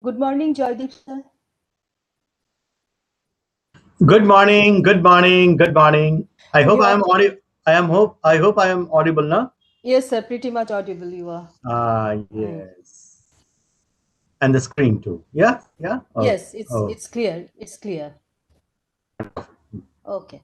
Good morning, Jaydeep sir. Good morning, good morning, good morning. I hope You I are- am audible. I hope I am audible now. Yes, sir. Pretty much audible you are. Yes. And the screen too. Yeah, yeah. Oh, Yes, oh. it's clear. It's clear. Okay.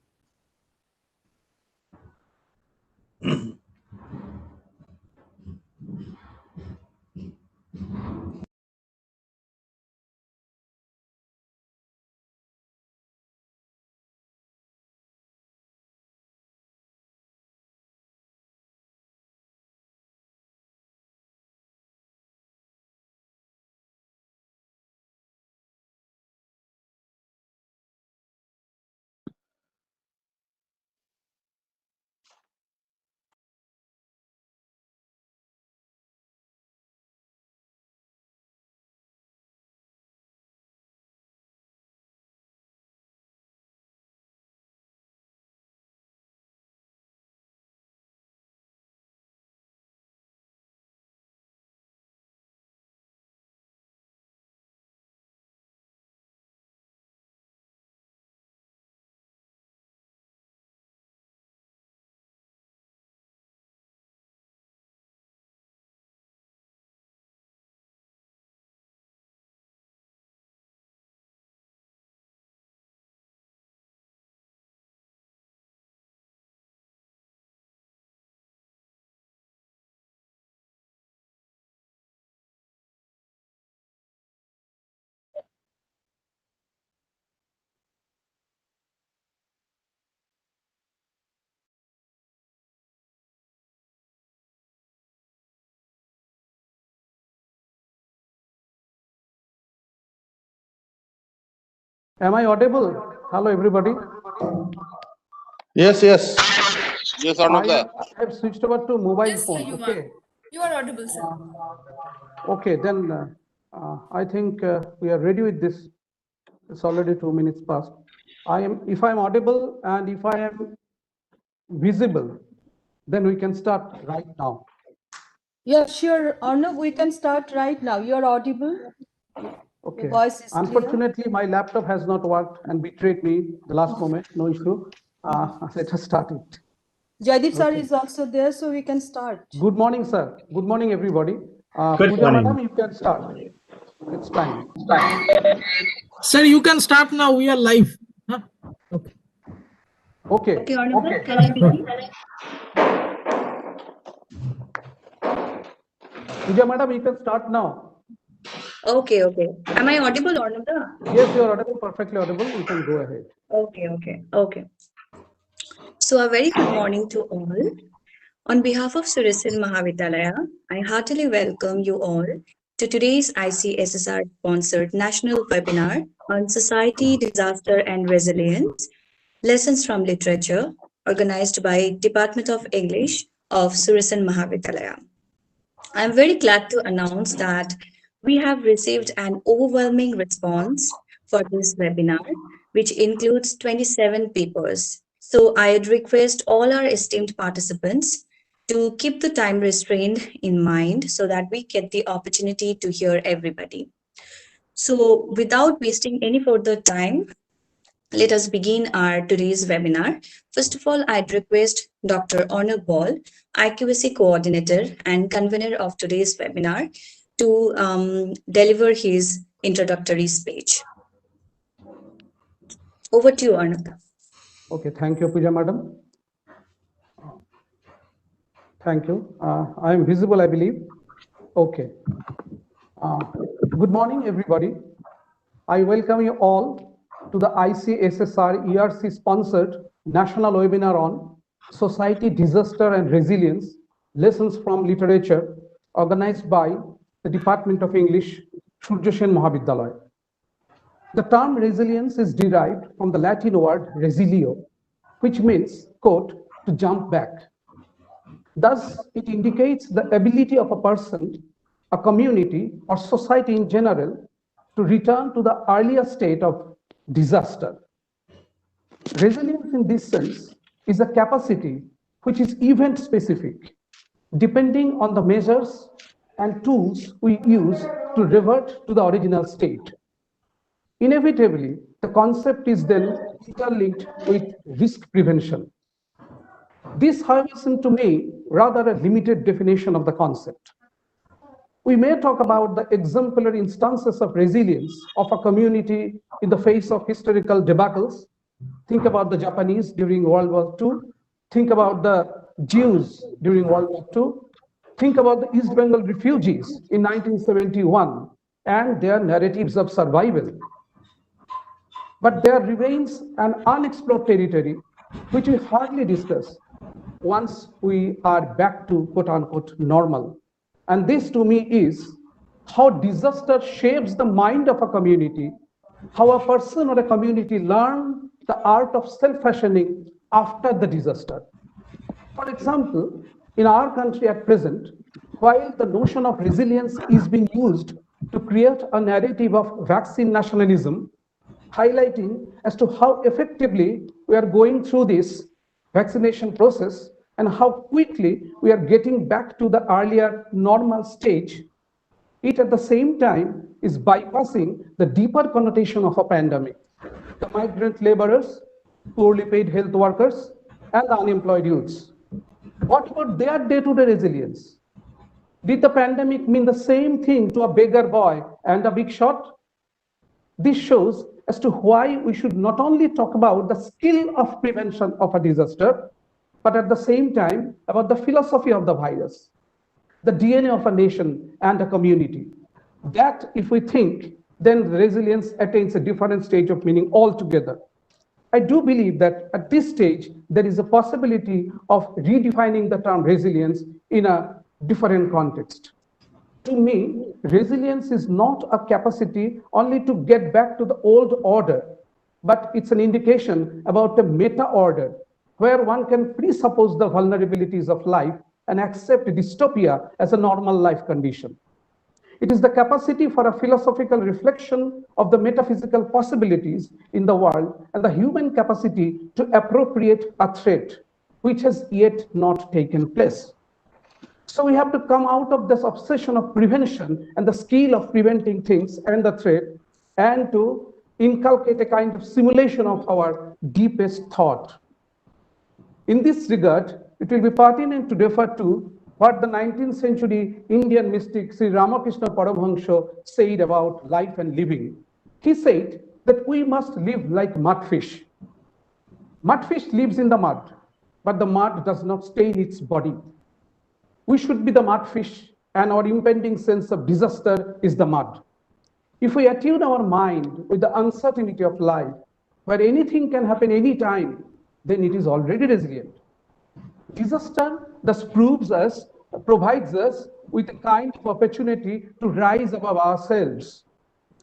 Am I audible? Hello, everybody. Yes, yes. Yes, Arnab. I have switched over to mobile Yes, sir, phone. you Okay. are. You are audible, sir. Okay, then I think we are ready with this. It's already 2 minutes past. If I am audible and if I am visible, then we can start right now. Yeah, sure. Arnab, we can start right now. You are audible. Okay. Your voice is clear. Unfortunately, my laptop has not worked and betrayed me the last moment. No issue. Let us start it. Jaydeep sir Okay. is also there, so we can start. Good morning, sir. Good morning, everybody. Good Puja, morning. madam, you can start. It's time. Sir, you can start now. We are live. Huh? Okay. Okay. Okay, Arnab, sir, can I begin? Puja, madam, you can start now. Okay, okay. Am I audible, Arnab? Yes, you are audible, perfectly audible. You can go ahead. Okay. So, a very good morning to all. On behalf of Surya Sen Mahavidyalaya, I heartily welcome you all to today's ICSSR sponsored national webinar on Society, Disaster and Resilience Lessons from Literature, organized by Dept of English of Surya Sen Mahavidyalaya. I am very glad to announce that we have received an overwhelming response for this webinar, which includes 27 papers. So I would request all our esteemed participants to keep the time restraint in mind so that we get the opportunity to hear everybody. So without wasting any further time, let us begin our today's webinar. First of all, I'd request Dr. Arnab Baul, IQAC coordinator and convener of today's webinar, to deliver his introductory speech. Over to you, Arnab. Okay, thank you, Puja, madam. Thank you. I am visible, I believe. Okay. Good morning, everybody. I welcome you all to the ICSSR ERC sponsored national webinar on Society, Disaster and Resilience Lessons from Literature, organized by the Department of English, Surya Sen Mahavidyalaya. The term resilience is derived from the Latin word resilio, which means, quote, to jump back. Thus, it indicates the ability of a person, a community, or society in general to return to the earlier state of disaster. Resilience in this sense is a capacity which is event specific, depending on the measures and tools we use to revert to the original state. Inevitably, the concept is then interlinked with risk prevention. This, however, seems to me rather a limited definition of the concept. We may talk about the exemplary instances of resilience of a community in the face of historical debacles. Think about the Japanese during World War II. Think about the Jews during World War II. Think about the East Bengal refugees in 1971 and their narratives of survival. But there remains an unexplored territory which we hardly discuss once we are back to quote unquote normal. And this to me is how disaster shapes the mind of a community, how a person or a community learn the art of self-fashioning after the disaster. For example, in our country at present, while the notion of resilience is being used to create a narrative of vaccine nationalism, highlighting as to how effectively we are going through this vaccination process and how quickly we are getting back to the earlier normal stage, it at the same time is bypassing the deeper connotation of a pandemic. The migrant laborers, poorly paid health workers, and the unemployed youths. What about their day-to-day resilience? Did the pandemic mean the same thing to a beggar boy and a big shot? This shows as to why we should not only talk about the skill of prevention of a disaster, but at the same time about the philosophy of the virus, the DNA of a nation and a community. That, if we think, then resilience attains a different stage of meaning altogether. I do believe that at this stage, there is a possibility of redefining the term resilience in a different context. To me, resilience is not a capacity only to get back to the old order, but it's an indication about a meta order where one can presuppose the vulnerabilities of life and accept dystopia as a normal life condition. It is the capacity for a philosophical reflection of the metaphysical possibilities in the world and the human capacity to appropriate a threat which has yet not taken place. So we have to come out of this obsession of prevention and the skill of preventing things and the threat, and to inculcate a kind of simulation of our deepest thought. In this regard, it will be pertinent to refer to what the 19th century Indian mystic Sri Ramakrishna Paramahansa said about life and living. He said that we must live like mudfish. Mudfish lives in the mud, but the mud does not stain its body. We should be the mudfish, and our impending sense of disaster is the mud. If we attune our mind with the uncertainty of life, where anything can happen anytime, then it is already resilient. Disaster thus provides us with a kind of opportunity to rise above ourselves.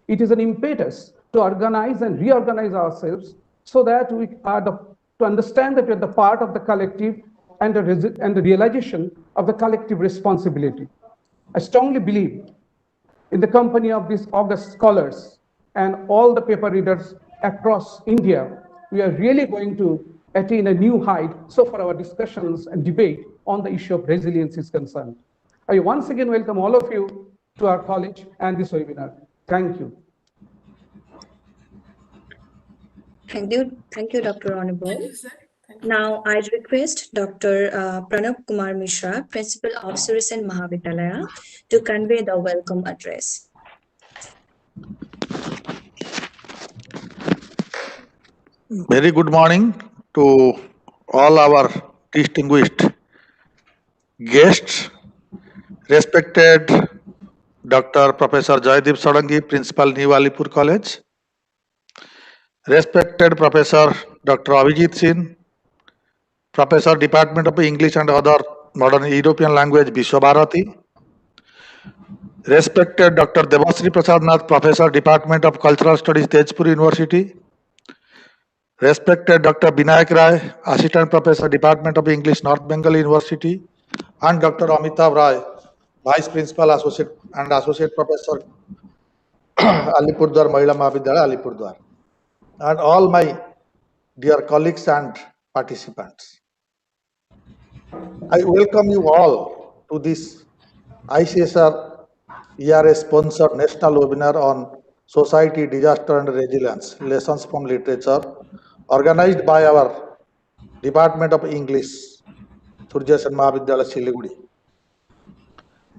It is an impetus to organize and reorganize ourselves so that we are to understand that we are the part of the collective and the realization of the collective responsibility. I strongly believe in the company of these august scholars and all the paper readers across India, we are really going to attain a new height so far our discussions and debate on the issue of resilience is concerned. I once again welcome all of you to our college and this webinar. Thank you. Thank you, Dr. Arnab. Now, I request Dr. Pranab Kumar Mishra, Principal of Surya Sen Mahavidyalaya, to convey the welcome address. Very good morning to all our distinguished guests, respected Dr. Professor Jaydeep Sarangi, Principal, New Alipore College, respected Professor Dr. Abhijit Singh, Professor, Department of English and Other Modern European Language, Visva Bharati, respected Dr. Debasri Prasad Nath, Professor, Department of Cultural Studies, Tejpur University, respected Dr. Binayak Rai, Assistant Professor, Department of English, North Bengal University, and Dr. Amitav Rai, Vice Principal Associate and Associate Professor, Alipurdwar Mahila Mahavidyalaya, Alipurdwar, and all my dear colleagues and participants. I welcome you all to this ICSSR ERA-sponsored national webinar on Society, Disaster and Resilience, Lessons from Literature, organized by our Department of English, Surya Sen Mahavidyalaya, Siliguri.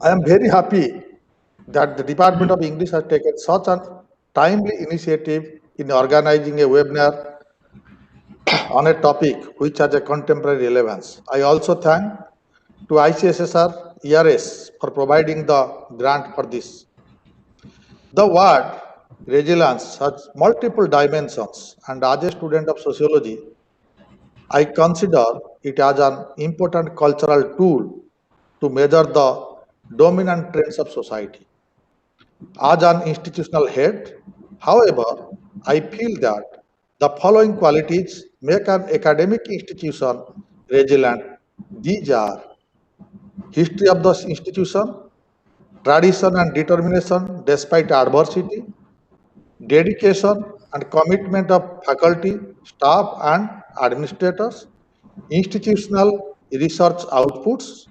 I am very happy that the Department of English has taken such a timely initiative in organizing a webinar on a topic which has a contemporary relevance. I also thank to ICSSR ERS for providing the grant for this. The word resilience has multiple dimensions, and as a student of sociology, I consider it as an important cultural tool to measure the dominant trends of society. As an institutional head, however, I feel that the following qualities make an academic institution resilient. These are history of the institution, tradition and determination despite adversity, dedication and commitment of faculty, staff and administrators, institutional research outputs,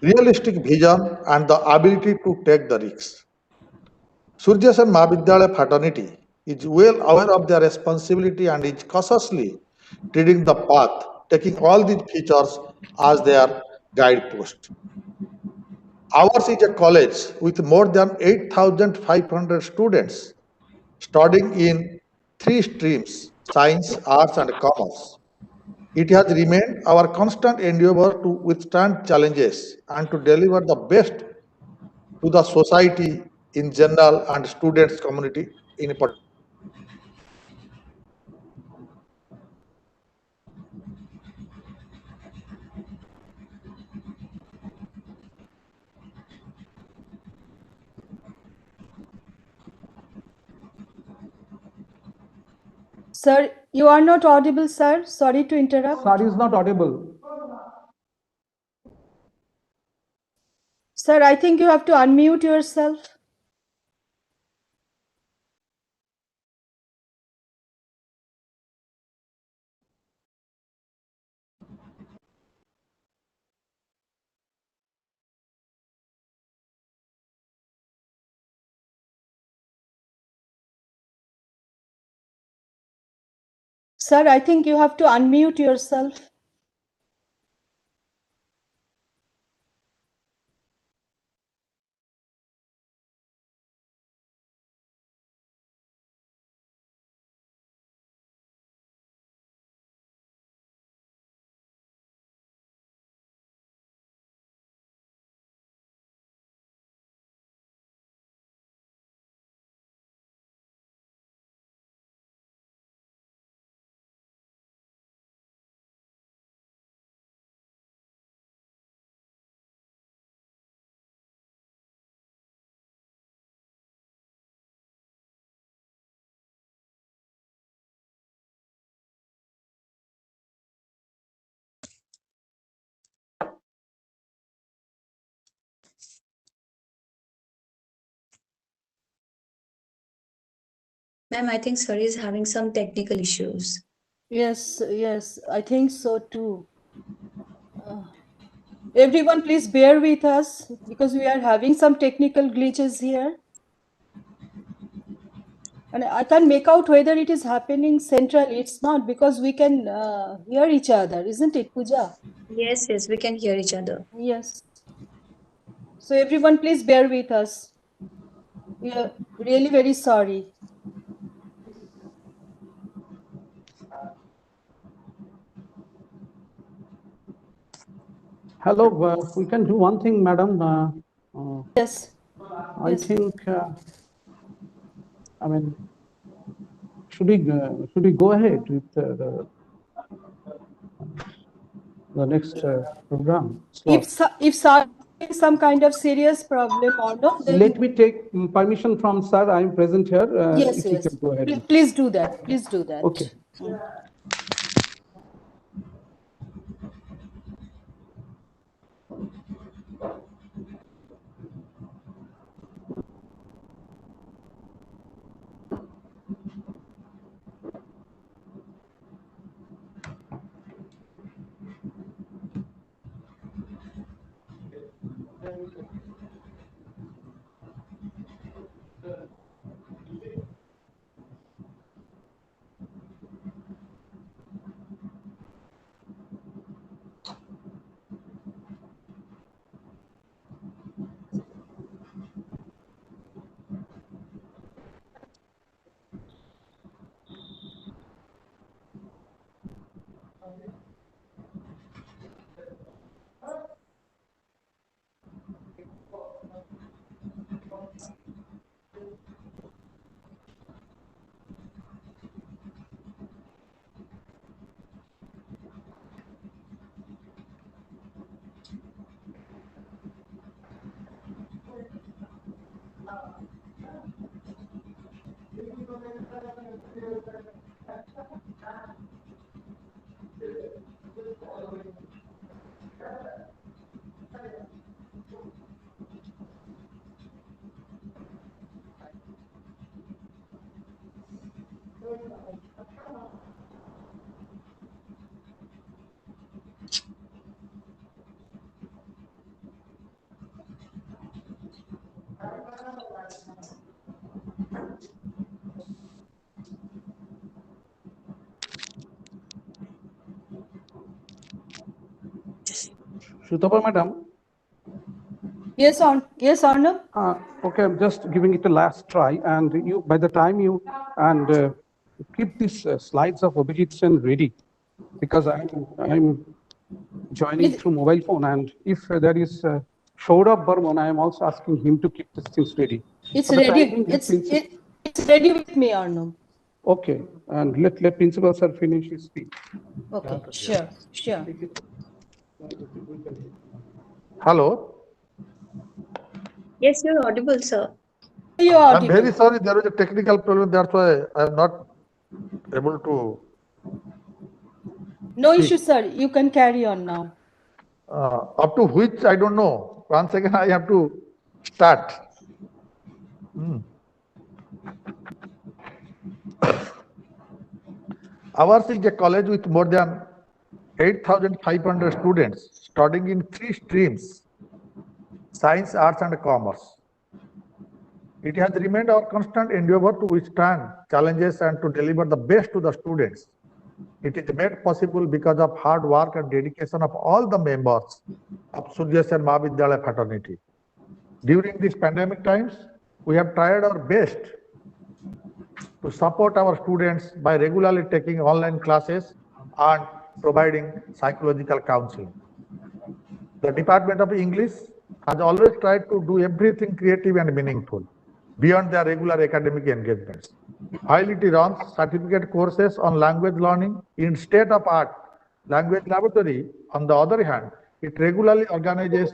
realistic vision and the ability to take the risks. Surya Sen Mahavidyalaya fraternity is well aware of their responsibility and is cautiously treading the path, taking all these features as their guidepost. Ours is a college with more than 8,500 students studying in three streams science, arts, and commerce. It has remained our constant endeavor to withstand challenges and to deliver the best to the society in general and students community in particular. Sir, you are not audible, sir. Sorry to interrupt. Sir is not audible. Sir, I think you have to unmute yourself. Sir, I think you have to unmute yourself. Ma'am, I think Sir is having some technical issues. Yes, I think so too. Everyone, please bear with us because we are having some technical glitches here. And I can't make out whether it is happening centrally. It's not because we can hear each other, isn't it, Puja? Yes, we can hear each other. Yes. So everyone, please bear with us. We are really very sorry. Hello, we can do one thing, madam. Yes. I think, I mean, should we go ahead with the next program slot? If some kind of serious problem or no, then Let me take permission from sir. I am present here. yes, if you can go ahead. Please do that. Please do that. Okay. Sutapa madam. Yes, Arnab. Okay, I'm just giving it a last try, and you, by the time you keep these slides of Abhijit Sen ready, because I'm joining through mobile phone, and if there is Saurabh Burman, I am also asking him to keep these things ready. It's ready. It's ready with me, Arnab. Okay, and let principal sir finish his speech. Okay, sure. Hello. Yes, you're audible, sir. You are I'm very sorry, there is a technical problem. That's why I'm not able to. No issue, sir. You can carry on now. Up to which I don't know. Once again, I have to start. Ours is a college with more than 8,500 students studying in 3 streams: science, arts, and commerce. It has remained our constant endeavor to withstand challenges and to deliver the best to the students. It is made possible because of hard work and dedication of all the members of Surya Sen Mahavidyalaya fraternity. During these pandemic times, we have tried our best to support our students by regularly taking online classes and providing psychological counseling. The Department of English has always tried to do everything creative and meaningful beyond their regular academic engagements. While it runs certificate courses on language learning in state-of-art language laboratory, on the other hand, it regularly organizes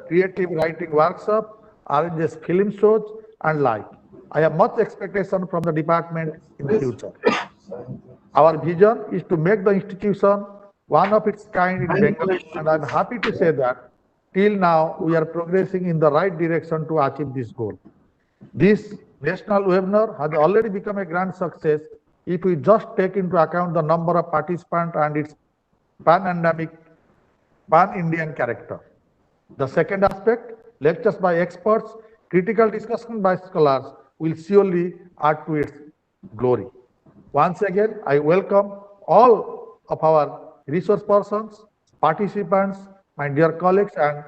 creative writing workshops, arranges film shows, and like. I have much expectation from the department in the future. Our vision is to make the institution one of its kind in Bengal, and I'm happy to say that till now we are progressing in the right direction to achieve this goal. This national webinar has already become a grand success if we just take into account the number of participants and its pan-endemic, pan-Indian character. The second aspect, lectures by experts, critical discussion by scholars will surely add to its glory. Once again, I welcome all of our resource persons, participants, my dear colleagues, and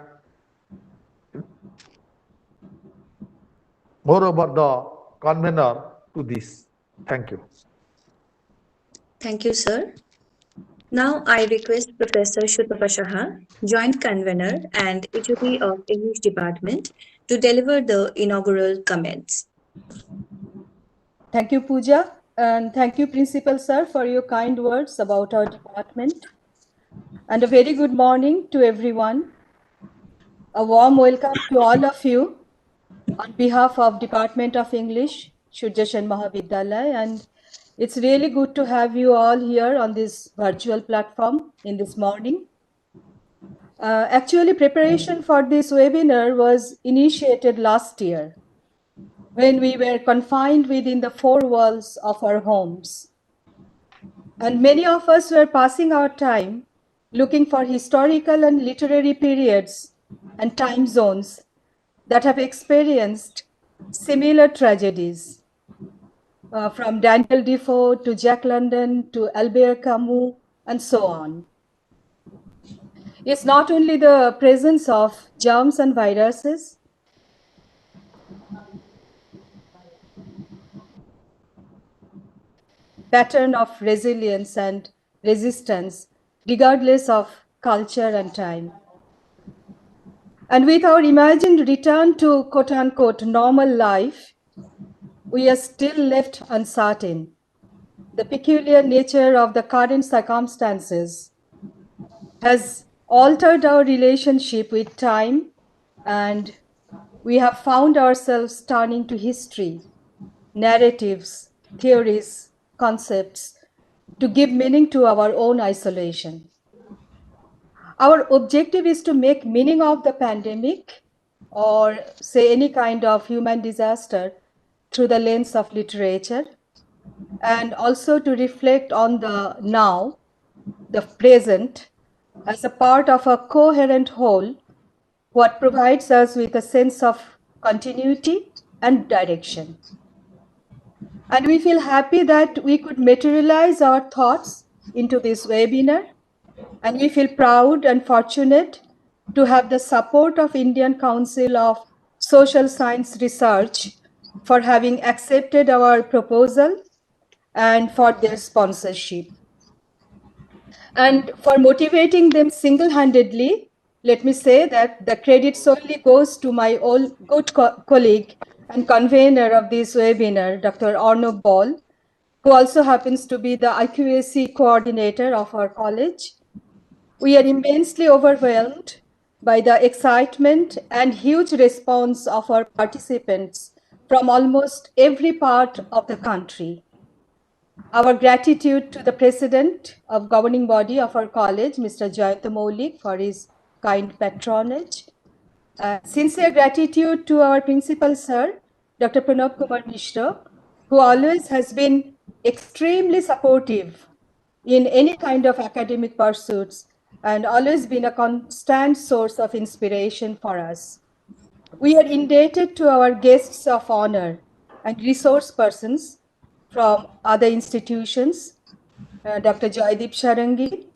moreover the convener to this. Thank you. Thank you, sir. Now I request Professor Sutapa Saha, Joint Convener and HOD of English Department, to deliver the inaugural comments. Thank you, Puja, and thank you, Principal Sir, for your kind words about our department. And a very good morning to everyone. A warm welcome to all of you on behalf of Department of English, Surya Sen Mahavidyalaya, and it's really good to have you all here on this virtual platform in this morning. Actually, preparation for this webinar was initiated last year when we were confined within the 4 walls of our homes. And many of us were passing our time looking for historical and literary periods and time zones that have experienced similar tragedies, from Daniel Defoe to Jack London to Albert Camus and so on. It's not only the presence of germs and viruses, pattern of resilience and resistance, regardless of culture and time. And with our imagined return to quote-unquote normal life, we are still left uncertain. The peculiar nature of the current circumstances has altered our relationship with time, and we have found ourselves turning to history, narratives, theories, concepts to give meaning to our own isolation. Our objective is to make meaning of the pandemic, or say any kind of human disaster, through the lens of literature, and also to reflect on the now, the present, as a part of a coherent whole, what provides us with a sense of continuity and direction. And we feel happy that we could materialize our thoughts into this webinar. And we feel proud and fortunate to have the support of Indian Council of Social Science Research for having accepted our proposal and for their sponsorship. And for motivating them single-handedly, let me say that the credit solely goes to my old good colleague and convener of this webinar, Dr. Arnab Baul, who also happens to be the IQAC coordinator of our college. We are immensely overwhelmed by the excitement and huge response of our participants from almost every part of the country. Our gratitude to the president of governing body of our college, Mr. Jaydeep, for his kind patronage. Sincere gratitude to our principal sir, Dr. Dept.Mishra, who always has been extremely supportive in any kind of academic pursuits and always been a constant source of inspiration for us. We are indebted to our guests of honor and resource persons from other institutions, Dr. Jaydeep Sarangi,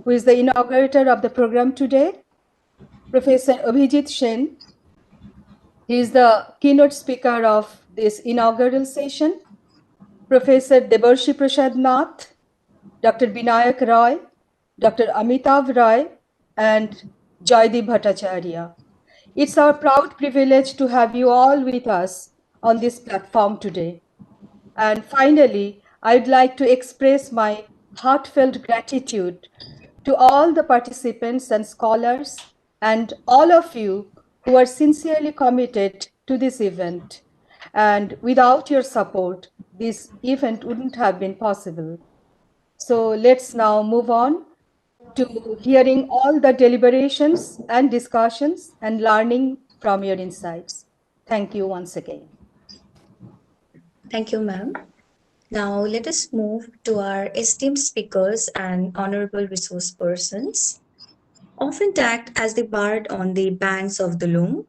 who is the inaugurator of the program today, Professor Abhijit Sen. He is the keynote speaker of this inaugural session, Professor Debarshi Prasad Nath, Dr. Binayak Roy, Dr. Amitav Roy, and Jaydeep Bhattacharya. It's our proud privilege to have you all with us on this platform today. And finally, I'd like to express my heartfelt gratitude to all the participants and scholars and all of you who are sincerely committed to this event. And without your support, this event wouldn't have been possible. So let's now move on to hearing all the deliberations and discussions and learning from your insights. Thank you once again. Thank you, ma'am. Now let us move to our esteemed speakers and honorable resource persons. Often tagged as the bard on the banks of the loom,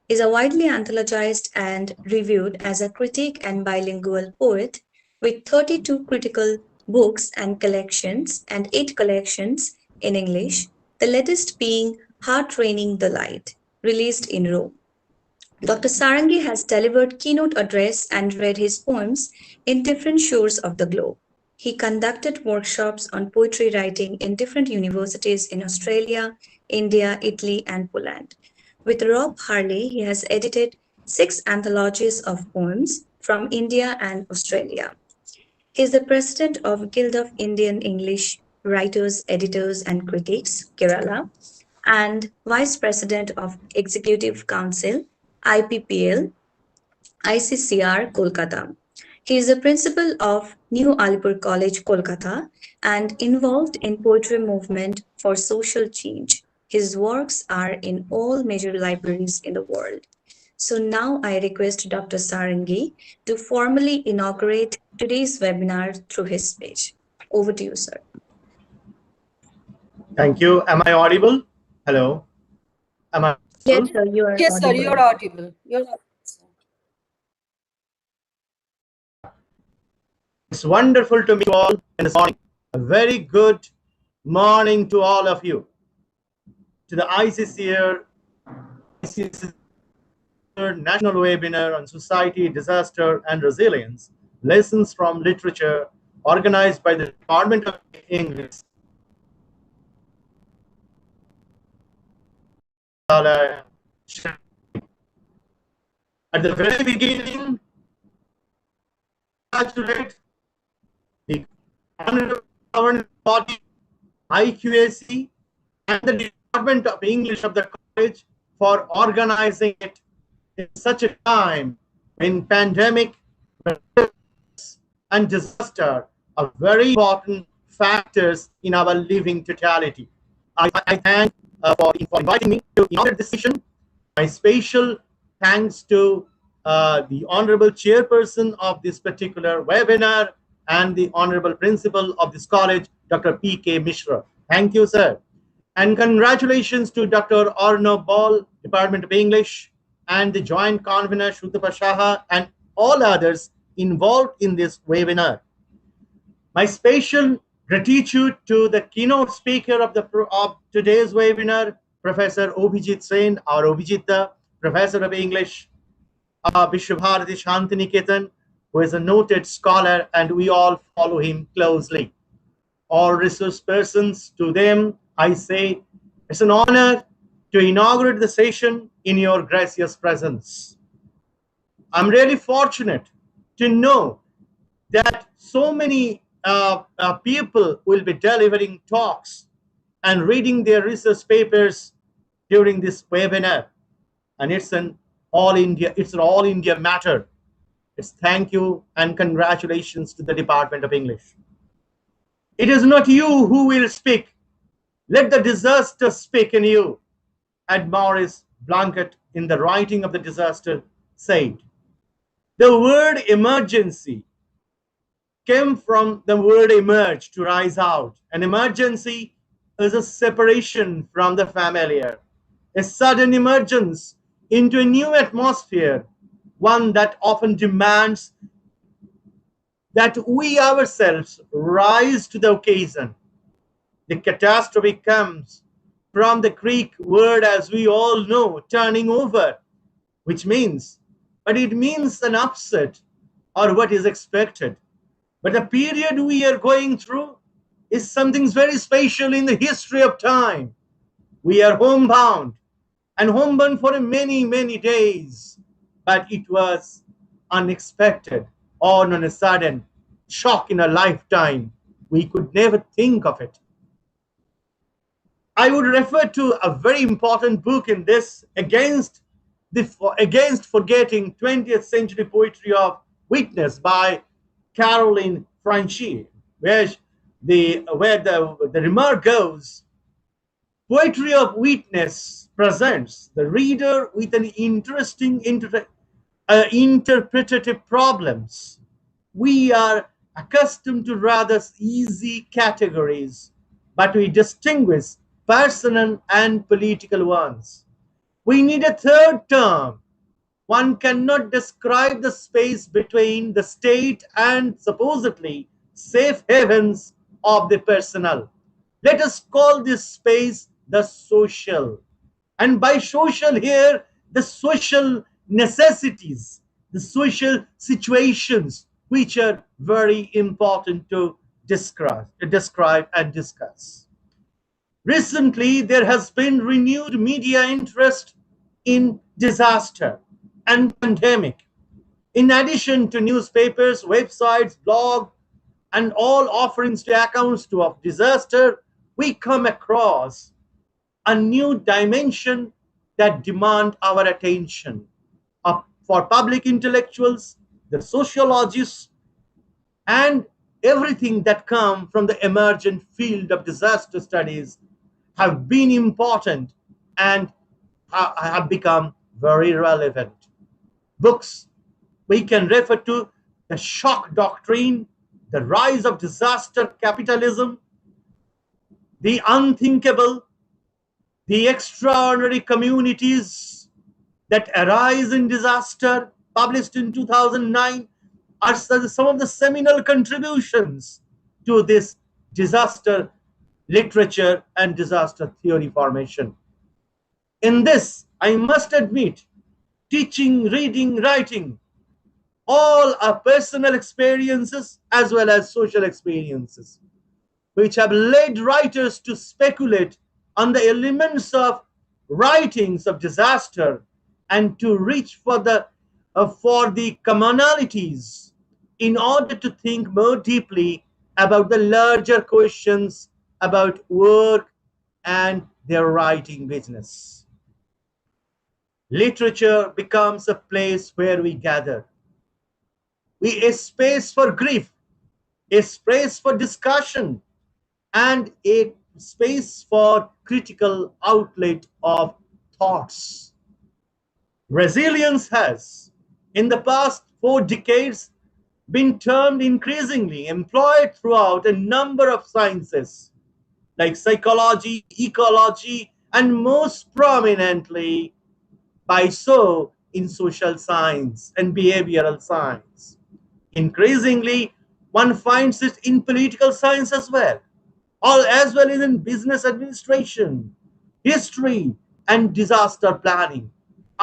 is a widely anthologized and reviewed as a critic and bilingual poet with 32 critical books and collections and 8 collections in English, the latest being Heart Training the Light, released in Rome. Dr. Sarangi has delivered keynote address and read his poems in different shores of the globe. He conducted workshops on poetry writing in different universities in Australia, India, Italy, and Poland. With Rob Harley, he has edited 6 anthologies of poems from India and Australia. He is the president of Guild of Indian English Writers, Editors, and Critics, Kerala, and vice president of Executive Council, IPPL, ICSSR, Kolkata. He is the principal of New Alipore College, Kolkata, and involved in poetry movement for social change. His works are in all major libraries in the world. So now I request Dr. Sarangi to formally inaugurate today's webinar through his speech. Over to you, sir. Thank you. Am I audible? Hello. Am I audible? Yes, sir, you are Yes, audible. sir, you're audible. You're audible. It's wonderful to meet you all in this morning. A very good morning to all of you. To the ICSSR National Webinar on Society, Disaster and Resilience, Lessons from Literature, organized by the Department of English. At the very beginning, congratulate the Honorable Governing Body, IQAC, and the Department of English of the college for organizing it in such a time when pandemic and disaster are very important factors in our living totality. I thank for inviting me to inaugurate this session. My special thanks to the Honorable Chairperson of this particular webinar and the Honorable Principal of this college, Dr. P.K.Mishra. Thank you, sir. And congratulations to Dr. Arnab Baul, Department of English, and the Joint Convener, Sutapa Saha, and all others involved in this webinar. My special gratitude to the keynote speaker of today's webinar, Professor Abhijit Sen, or Abhijit, Professor of English, Visva Bharati Shantiniketan, who is a noted scholar, and we all follow him closely. All resource persons, to them I say, it's an honor to inaugurate the session in your gracious presence. I'm really fortunate to know that so many people will be delivering talks and reading their research papers during this webinar, and it's an all India matter. It's thank you and congratulations to the Department of English. It is not you who will speak. Let the disaster speak in you. And Maurice Blanket, in the writing of the disaster, said, the word emergency came from the word emerge, to rise out. An emergency is a separation from the familiar, a sudden emergence into a new atmosphere, one that often demands that we ourselves rise to the occasion. The catastrophe comes from the Greek word, as we all know, turning over, which means, but it means an upset or what is expected. But the period we are going through is something very special in the history of time. We are homebound, and homebound for many, many days, but it was unexpected, all on a sudden, shock in a lifetime. We could never think of it. I would refer to a very important book in this, Against Forgetting 20th Century Poetry of Witness by Caroline Franchi, where the remark goes, poetry of witness presents the reader with an interesting interpretative problems. We are accustomed to rather easy categories, but we distinguish personal and political ones. We need a third term. One cannot describe the space between the state and supposedly safe havens of the personal. Let us call this space the social. And by social here, the social necessities, the social situations, which are very important to describe and discuss. Recently, there has been renewed media interest in disaster and pandemic. In addition to newspapers, websites, blog, and all offerings to accounts of disaster, we come across a new dimension that demand our attention. For public intellectuals, the sociologists, and everything that come from the emergent field of disaster studies have been important and have become very relevant. Books we can refer to the shock doctrine, the rise of disaster capitalism, the unthinkable, the extraordinary communities that arise in disaster, published in 2009, are some of the seminal contributions to this disaster literature and disaster theory formation. In this, I must admit, teaching, reading, writing, all are personal experiences as well as social experiences, which have led writers to speculate on the elements of writings of disaster and to reach for the commonalities in order to think more deeply about the larger questions about work and their writing business. Literature becomes a place where we gather. A space for grief, a space for discussion, and a space for critical outlet of thoughts. Resilience has in the past 4 decades been termed increasingly employed throughout a number of sciences like psychology, ecology, and most prominently by so in social science and behavioral science. Increasingly, one finds it in political science as well, or as well as in business administration, history and disaster planning,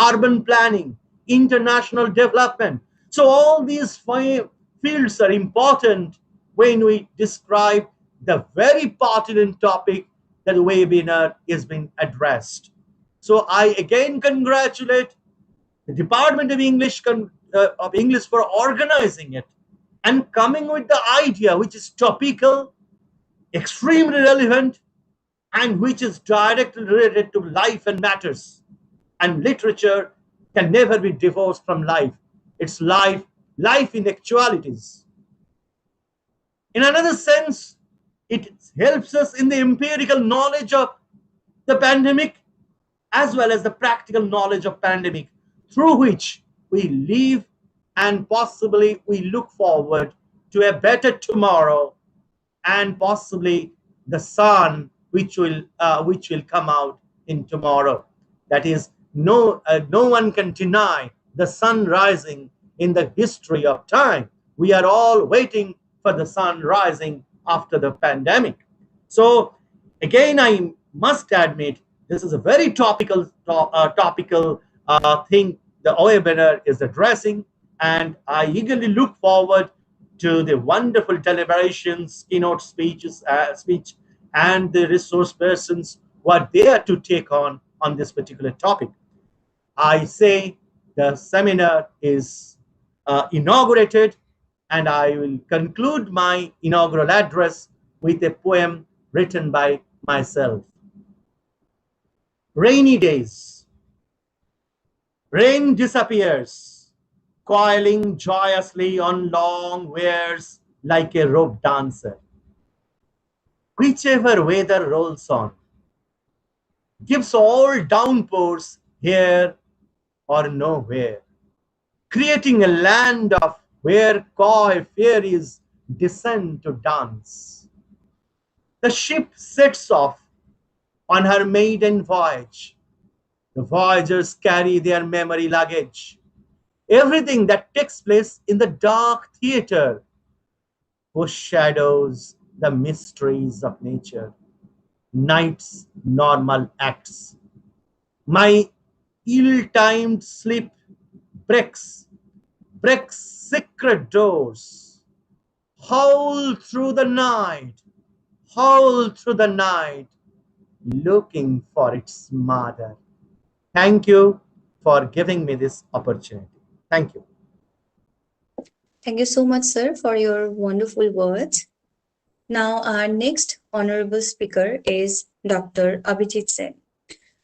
urban planning, international development. So all these fields are important when we describe the very pertinent topic that the webinar is being addressed. So I again congratulate the Department of English for organizing it and coming with the idea which is topical, extremely relevant, and which is directly related to life and matters. And literature can never be divorced from life. It's life in actualities. In another sense, it helps us in the empirical knowledge of the pandemic as well as the practical knowledge of pandemic through which we live and possibly we look forward to a better tomorrow and possibly the sun which will come out in tomorrow. That is, no one can deny the sun rising in the history of time. We are all waiting for the sun rising after the pandemic. So again, I must admit this is a very topical thing the webinar is addressing, and I eagerly look forward to the wonderful deliberations, keynote speech, and the resource persons who are there to take on this particular topic. I say the seminar is inaugurated, and I will conclude my inaugural address with a poem written by myself. Rainy days. Rain disappears, coiling joyously on long weirs like a rope dancer. Whichever weather rolls on, gives all downpours here or nowhere, creating a land of where coy fairies descend to dance. The ship sets off on her maiden voyage. The voyagers carry their memory luggage. Everything that takes place in the dark theater foreshadows the mysteries of nature, night's normal acts. My ill-timed sleep breaks secret doors. Howl through the night, looking for its mother. Thank you for giving me this opportunity. Thank you. Thank you so much, sir, for your wonderful words. Now, our next honorable speaker is Dr. Abhijit Sen.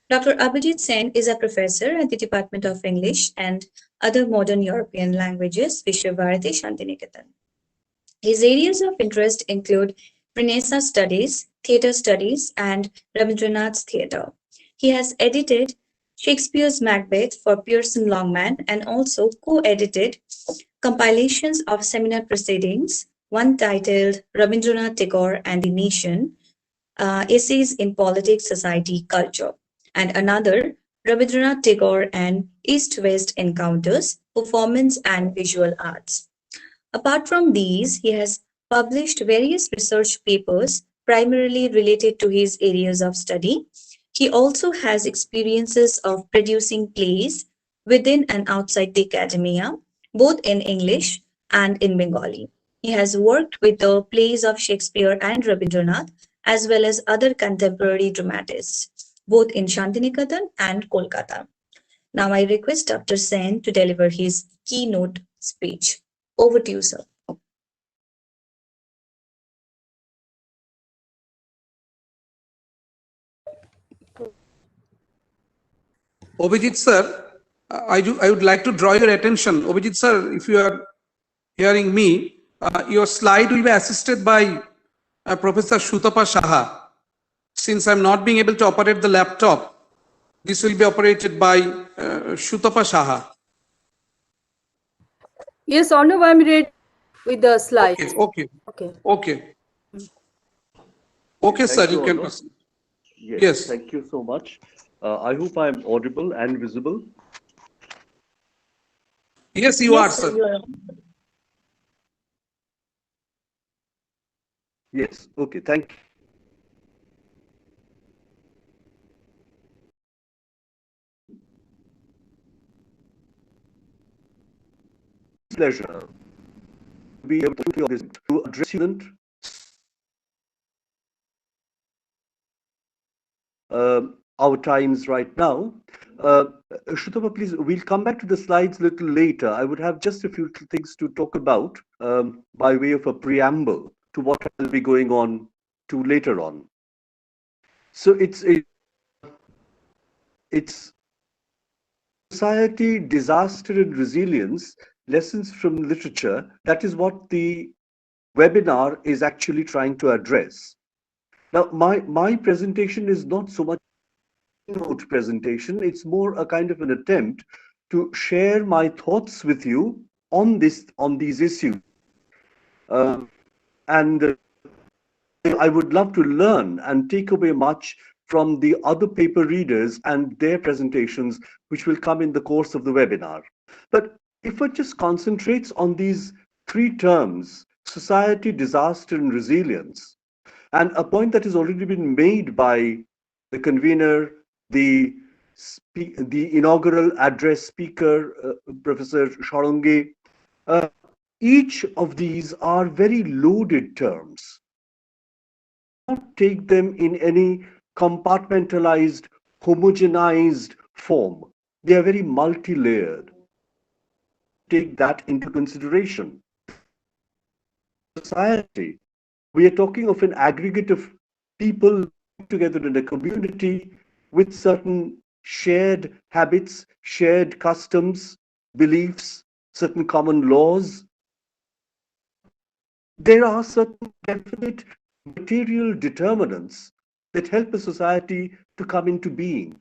Dr. Abhijit Sen is a professor at the Department of English and Other Modern European Languages, Visva, Bharati, Shantiniketan. His areas of interest include Renaissance studies, theatre studies, and Rabindranath's theatre. He has edited Shakespeare's Macbeth for Pearson Longman and also co-edited compilations of seminar proceedings, one titled Rabindranath Tagore and the Nation, Essays in Politics, Society, Culture, and another Rabindranath Tagore and East-West Encounters, Performance and Visual Arts. Apart from these, he has published various research papers primarily related to his areas of study. He also has experiences of producing plays within and outside the academia, both in English and in Bengali. He has worked with the plays of Shakespeare and Rabindranath, as well as other contemporary dramatists, both in Shantiniketan and Kolkata. Now I request Dr. Sen to deliver his keynote speech. Over to you, sir. Abhijit sir, I would like to draw your attention. Abhijit sir, if you are hearing me, your slide will be assisted by Professor Sutapa Saha. Since I'm not being able to operate the laptop, this will be operated by Sutapa Saha. Yes, Arnab, I'm ready with the slide. Okay. Okay, sir, Thank you you, can Arnab. proceed. Yes, thank you so much. I hope I'm audible and visible. Yes, you are, Yes, sir, sir. you are. Yes, okay, thank you. Pleasure to be able to address student. Our times right now. Sutapa, please, we'll come back to the slides a little later. I would have just a few things to talk about by way of a preamble to what will be going on to later on. So it's society, disaster and resilience, lessons from literature. That is what the webinar is actually trying to address. Now, my presentation is not so much a note presentation. It's more a kind of an attempt to share my thoughts with you on these issues. And I would love to learn and take away much from the other paper readers and their presentations, which will come in the course of the webinar. But if one just concentrates on these three terms, society, disaster, and resilience, and a point that has already been made by the convener, the inaugural address speaker, Professor Sarangi, each of these are very loaded terms. Not take them in any compartmentalized, homogenized form. They are very multi-layered. Take that into consideration. Society, we are talking of an aggregate of people together in a community with certain shared habits, shared customs, beliefs, certain common laws. There are certain definite material determinants that help a society to come into being.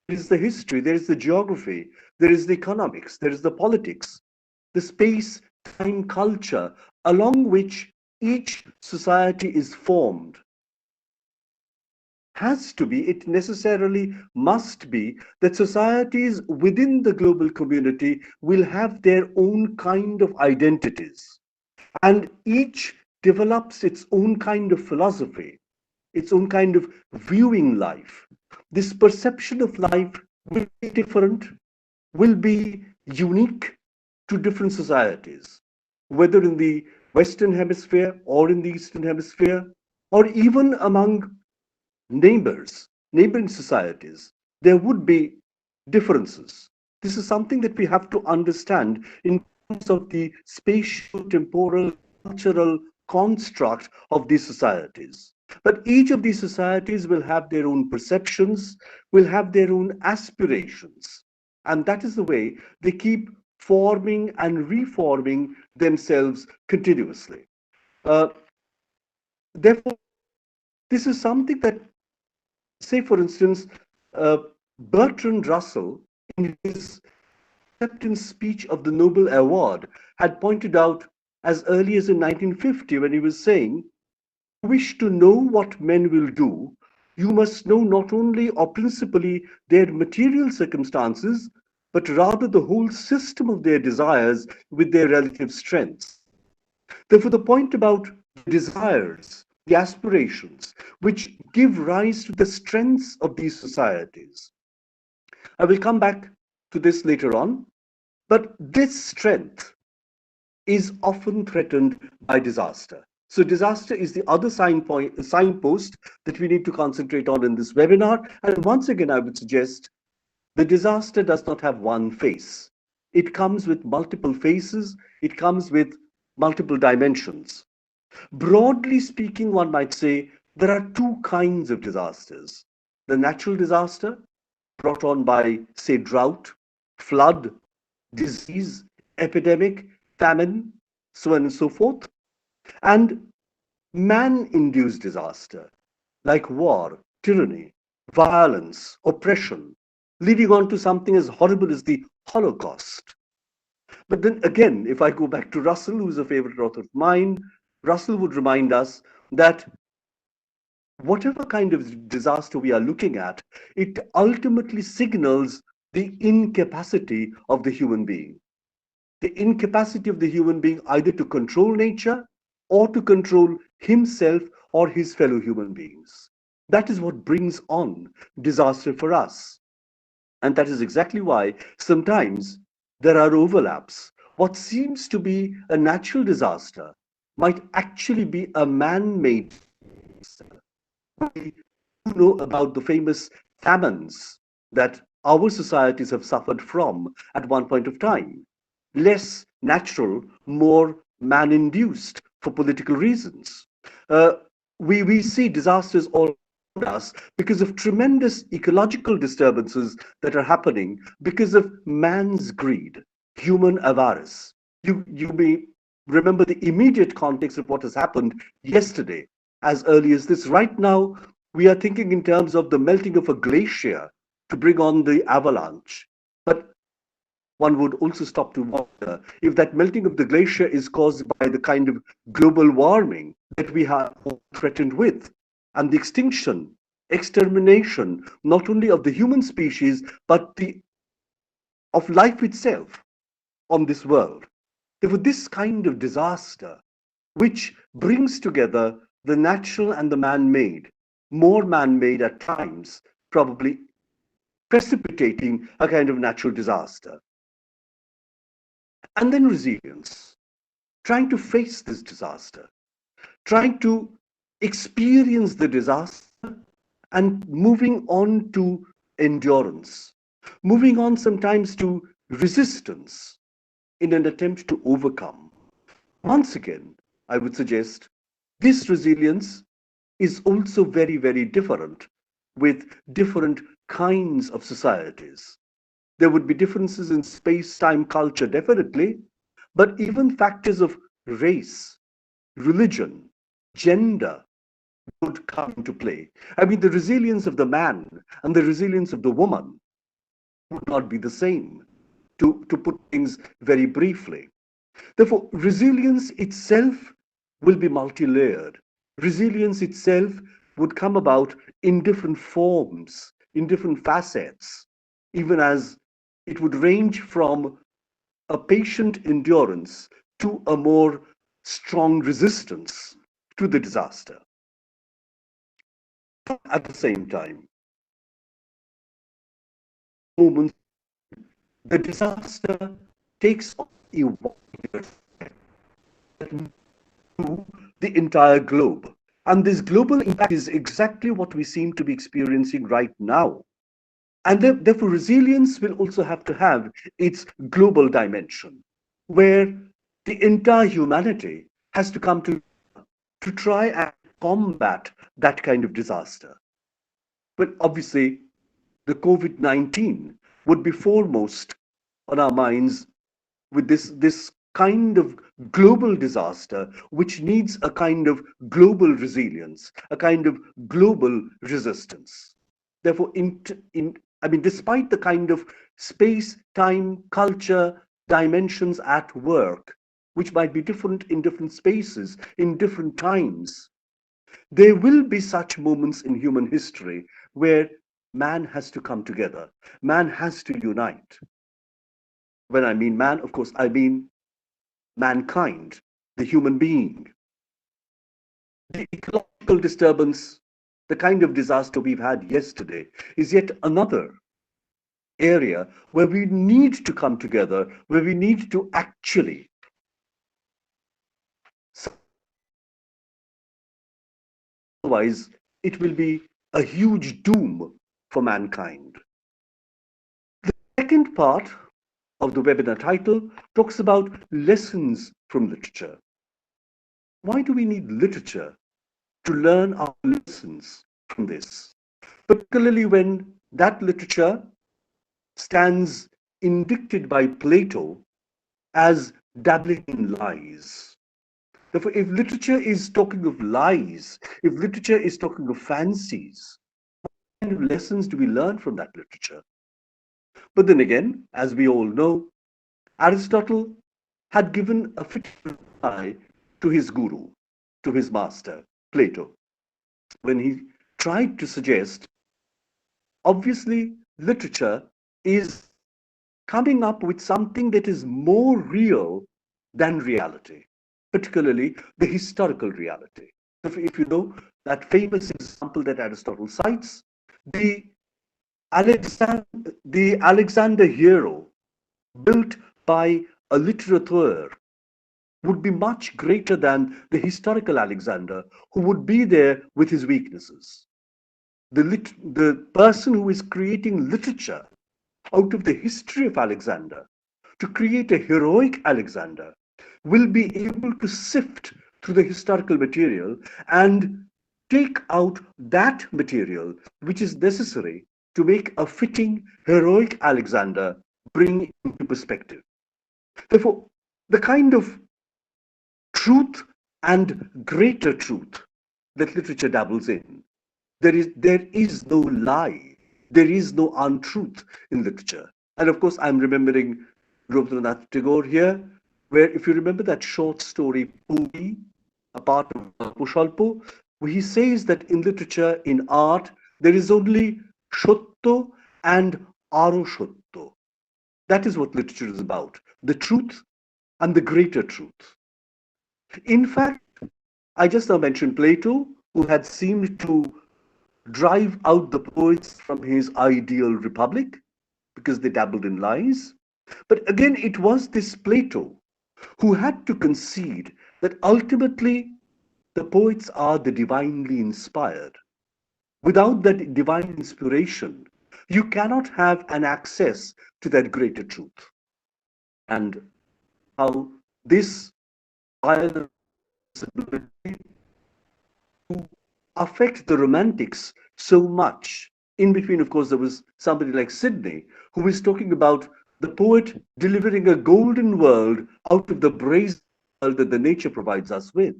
There is the history, there is the geography, there is the economics, there is the politics, the space, time, culture, along which each society is formed. Has to be, it necessarily must be, that societies within the global community will have their own kind of identities. And each develops its own kind of philosophy, its own kind of viewing life. This perception of life will be different, will be unique to different societies, whether in the Western Hemisphere or in the Eastern Hemisphere, or even among neighboring societies. There would be differences. This is something that we have to understand in terms of the spatial, temporal, cultural construct of these societies. But each of these societies will have their own perceptions, will have their own aspirations. And that is the way they keep forming and reforming themselves continuously. Therefore, this is something that, say, for instance, Bertrand Russell, in his acceptance speech of the Nobel Award, had pointed out as early as in 1950 when he was saying, wish to know what men will do, you must know not only or principally their material circumstances, but rather the whole system of their desires with their relative strengths. Therefore, the point about the desires, the aspirations, which give rise to the strengths of these societies. I will come back to this later on, but this strength is often threatened by disaster. So disaster is the other signpost that we need to concentrate on in this webinar. And once again, I would suggest the disaster does not have one face. It comes with multiple faces. It comes with multiple dimensions. Broadly speaking, one might say there are two kinds of disasters. The natural disaster brought on by, say, drought, flood, disease, epidemic, famine, so on and so forth, and man-induced disaster like war, tyranny, violence, oppression, leading on to something as horrible as the Holocaust. But then again, if I go back to Russell, who's a favorite author of mine, Russell would remind us that whatever kind of disaster we are looking at, it ultimately signals the incapacity of the human being. The incapacity of the human being either to control nature or to control himself or his fellow human beings. That is what brings on disaster for us. And that is exactly why sometimes there are overlaps. What seems to be a natural disaster might actually be a man made. We know about the famous famines that our societies have suffered from at one point of time. Less natural, more man induced for political reasons. Uh, we see disasters all around us because of tremendous ecological disturbances that are happening because of man's greed, human avarice. You may remember the immediate context of what has happened yesterday, as early as this. Right now, we are thinking in terms of the melting of a glacier to bring on the avalanche. But one would also stop to wonder if that melting of the glacier is caused by the kind of global warming that we are threatened with, and the extermination, not only of the human species, but of life itself on this world. Therefore, this kind of disaster, which brings together the natural and the man-made, more man-made at times, probably precipitating a kind of natural disaster. And then resilience, trying to face this disaster, trying to experience the disaster and moving on to endurance, moving on sometimes to resistance in an attempt to overcome. Once again, I would suggest this resilience is also very, very different with different kinds of societies. There would be differences in space, time, culture, definitely, but even factors of race, religion, gender would come into play. I mean, the resilience of the man and the resilience of the woman would not be the same, to put things very briefly. Therefore, resilience itself will be multi-layered. Resilience itself would come about in different forms, in different facets, even as it would range from a patient endurance to a more strong resistance to the disaster. At the same time, moments the disaster takes on a wider to the entire globe. And this global impact is exactly what we seem to be experiencing right now. And therefore, resilience will also have to have its global dimension, where the entire humanity has to come to try and combat that kind of disaster. But obviously, the COVID-19 would be foremost on our minds with this kind of global disaster, which needs a kind of global resilience, a kind of global resistance. Therefore, I mean, despite the kind of space, time, culture dimensions at work, which might be different in different spaces, in different times, there will be such moments in human history where man has to come together, man has to unite. When I mean man, of course, I mean mankind, the human being. The ecological disturbance, the kind of disaster we've had yesterday, is yet another area where we need to come together, where we need to actually otherwise it will be a huge doom for mankind. The second part of the webinar title talks about lessons from literature. Why do we need literature to learn our lessons from this? Particularly when that literature stands indicted by Plato as dabbling in lies. Therefore, if literature is talking of lies, if literature is talking of fancies, what kind of lessons do we learn from that literature? But then again, as we all know, Aristotle had given a fitting reply to his guru, to his master, Plato, when he tried to suggest, obviously, literature is coming up with something that is more real than reality, particularly the historical reality. If you know that famous example that Aristotle cites, the Alexander hero built by a literateur would be much greater than the historical Alexander who would be there with his weaknesses. The person who is creating literature out of the history of Alexander to create a heroic Alexander will be able to sift through the historical material and take out that material which is necessary to make a fitting heroic Alexander bring into perspective. Therefore, the kind of truth and greater truth that literature dabbles in, there is no lie, there is no untruth in literature. And of course, I'm remembering Rabindranath Tagore here, where if you remember that short story, Puja, a part of Pushalpo, where he says that in literature, in art, there is only Shotto and Aroshotto. That is what literature is about, the truth and the greater truth. In fact, I just now mentioned Plato, who had seemed to drive out the poets from his ideal republic because they dabbled in lies. But again, it was this Plato who had to concede that ultimately the poets are the divinely inspired. Without that divine inspiration, you cannot have an access to that greater truth. And how this ability to affect the romantics so much. In between, of course, there was somebody like Sidney who was talking about the poet delivering a golden world out of the brazen world that the nature provides us with.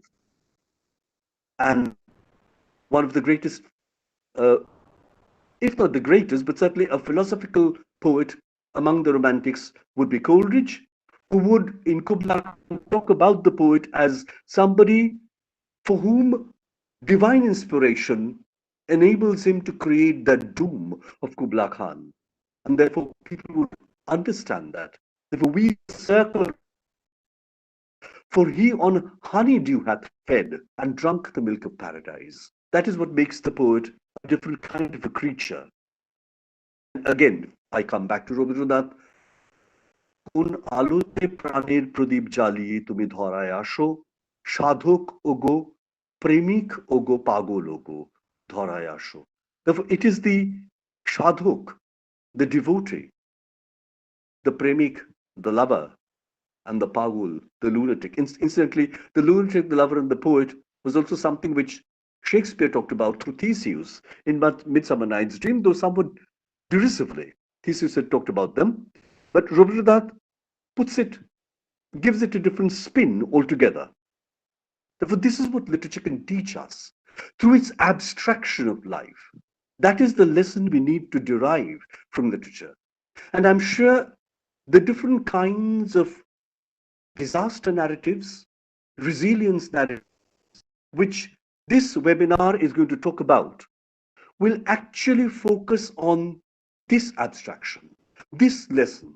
And one of the greatest, if not the greatest, but certainly a philosophical poet among the romantics would be Coleridge, who would, in Kubla Khan, talk about the poet as somebody for whom divine inspiration enables him to create that doom of Kubla Khan. And therefore, people would understand that. Therefore, we circle, for he on honeydew hath fed and drunk the milk of paradise. That is what makes the poet a different kind of a creature. And again, I come back to Rabindranath. কোন আলোতে প্রাণের প্রদীপ জ্বালিয়ে তুমি ধরায় আসো, সাধক ওগো, প্রেমিক ওগো, পাগল ওগো, ধরায় আসো. Therefore, it is the sadhuk, the devotee, the premik, the lover, and the pagul, the lunatic. Incidentally, the lunatic, the lover, and the poet was also something which Shakespeare talked about through Theseus in Midsummer Night's Dream, though somewhat derisively. Theseus had talked about them, but Rabindranath puts it, gives it a different spin altogether. Therefore, this is what literature can teach us through its abstraction of life. That is the lesson we need to derive from literature. And I'm sure the different kinds of disaster narratives, resilience narratives, which this webinar is going to talk about, will actually focus on this abstraction, this lesson,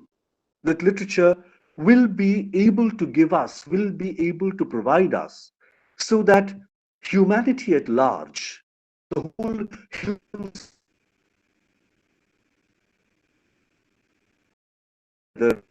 that literature will be able to give us, will be able to provide us, so that humanity at large, the whole human, the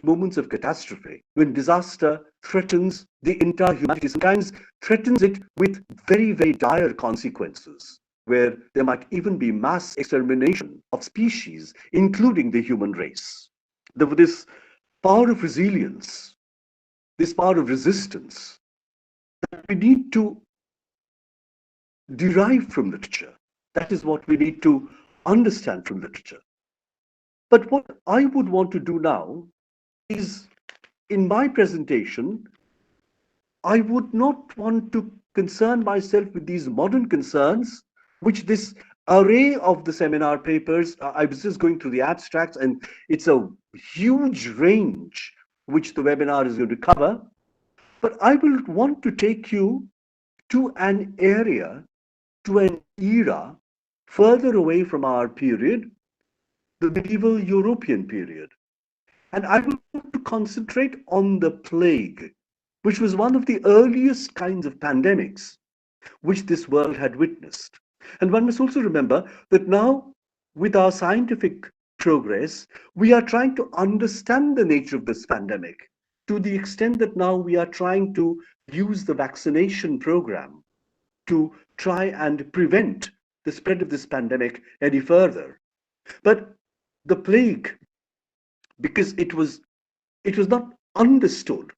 moments of catastrophe, when disaster threatens the entire humanity, sometimes threatens it with very, very dire consequences, where there might even be mass extermination of species, including the human race. Therefore, this power of resilience, this power of resistance, that we need to derive from literature. That is what we need to understand from literature. But what I would want to do now is, in my presentation, I would not want to concern myself with these modern concerns which this array of the seminar papers. I was just going through the abstracts, and it's a huge range which the webinar is going to cover. But I will want to take you to an area, to an era further away from our period, the medieval European period. And I will want to concentrate on the plague, which was one of the earliest kinds of pandemics which this world had witnessed. And one must also remember that now, with our scientific progress, we are trying to understand the nature of this pandemic to the extent that now we are trying to use the vaccination program to try and prevent the spread of this pandemic any further. But the plague, because it was not understood,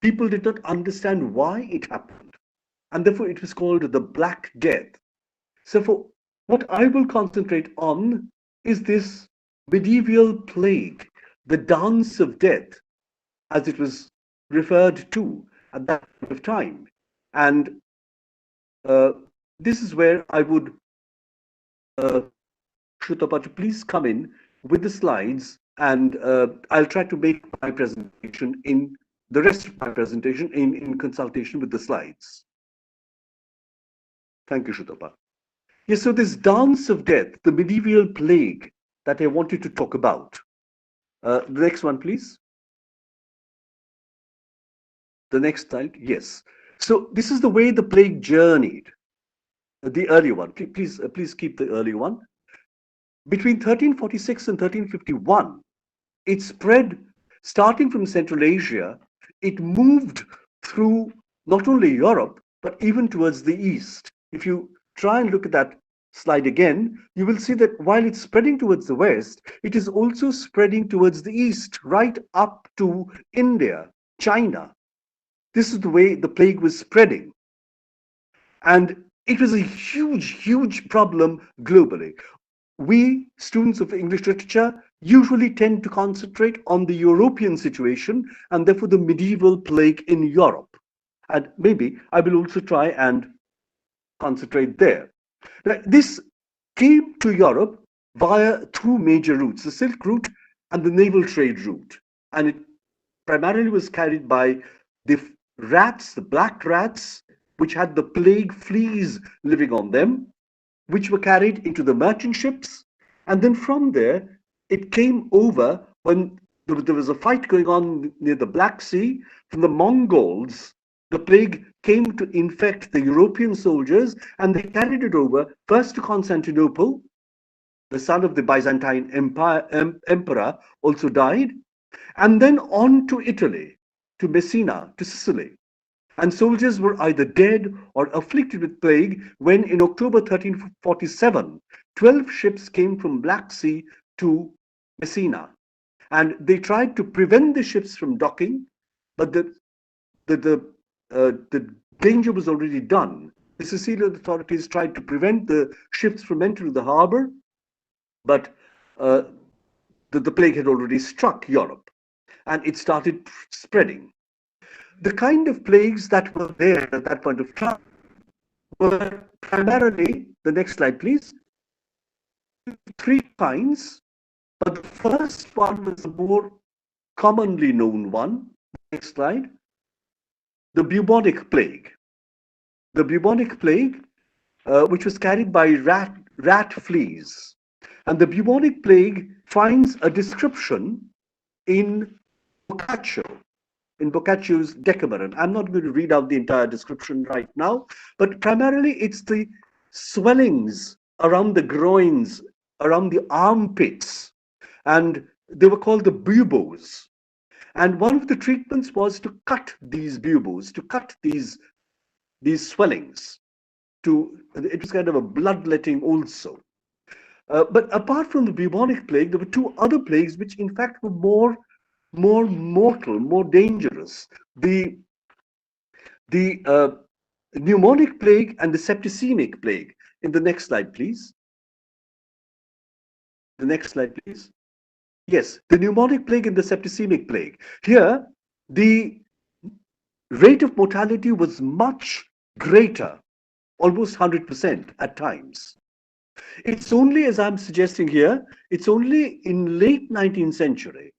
people did not understand why it happened, and therefore it was called the Black Death. So for what I will concentrate on is this medieval plague, the dance of death, as it was referred to at that point of time. And this is where I would, Sutapa, to please come in with the slides, and I'll try to make my presentation in the rest of my presentation in consultation with the slides. Thank you, Sutapa. Yes, so this dance of death, the medieval plague that I wanted to talk about. The next one, please. The next slide, yes. So this is the way the plague journeyed. The early one, please keep the early one. Between 1346 and 1351, it spread, starting from Central Asia. It moved through not only Europe, but even towards the East. If you try and look at that slide again, you will see that while it's spreading towards the West, it is also spreading towards the East, right up to India, China. This is the way the plague was spreading. And it was a huge, huge problem globally. We, students of English literature, usually tend to concentrate on the European situation and therefore the medieval plague in Europe. And maybe I will also try and concentrate there. Now, this came to Europe via two major routes, the Silk route and the naval trade route. And it primarily was carried by the rats, the black rats, which had the plague fleas living on them, which were carried into the merchant ships. And then from there, it came over when there was a fight going on near the Black Sea. From the Mongols, the plague came to infect the European soldiers, and they carried it over first to Constantinople. The son of the Byzantine emperor also died, and then on to Italy, to Messina, to Sicily. And soldiers were either dead or afflicted with plague when in October 1347, 12 ships came from Black Sea to Messina. And they tried to prevent the ships from docking, but the danger was already done. The Sicilian authorities tried to prevent the ships from entering the harbor, but the plague had already struck Europe, and it started spreading. The kind of plagues that were there at that point of time were primarily, the next slide please, three kinds, but the first one was the more commonly known one. Next slide. The bubonic plague. The bubonic plague, which was carried by rat fleas. And the bubonic plague finds a description in Boccaccio's Decameron. I'm not going to read out the entire description right now, but primarily it's the swellings around the groins, around the armpits, and they were called the buboes. And one of the treatments was to cut these buboes, to cut these swellings. It was kind of a bloodletting also. But apart from the bubonic plague, there were two other plagues which in fact were more mortal, more dangerous. The pneumonic plague and the septicemic plague. In the next slide, please. The next slide, please. Yes, the pneumonic plague and the septicemic plague. Here, the rate of mortality was much greater, almost 100% at times. It's only, as I'm suggesting here, it's only in late 19th century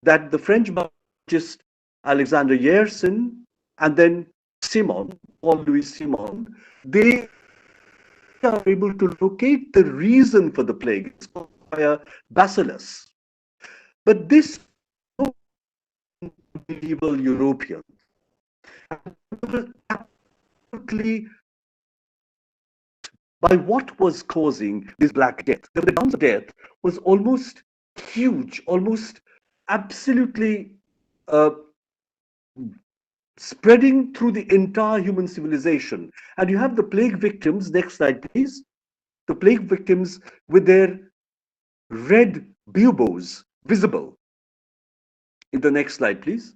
that the French biologist Alexander Yersin and then Simon, Paul Louis Simon, they are able to locate the reason for the plague. It's called by a bacillus. But this medieval European absolutely by what was causing this Black Death. The dance of death was almost huge, almost absolutely spreading through the entire human civilization. And you have the plague victims, next slide please, the plague victims with their red buboes visible. In the next slide please.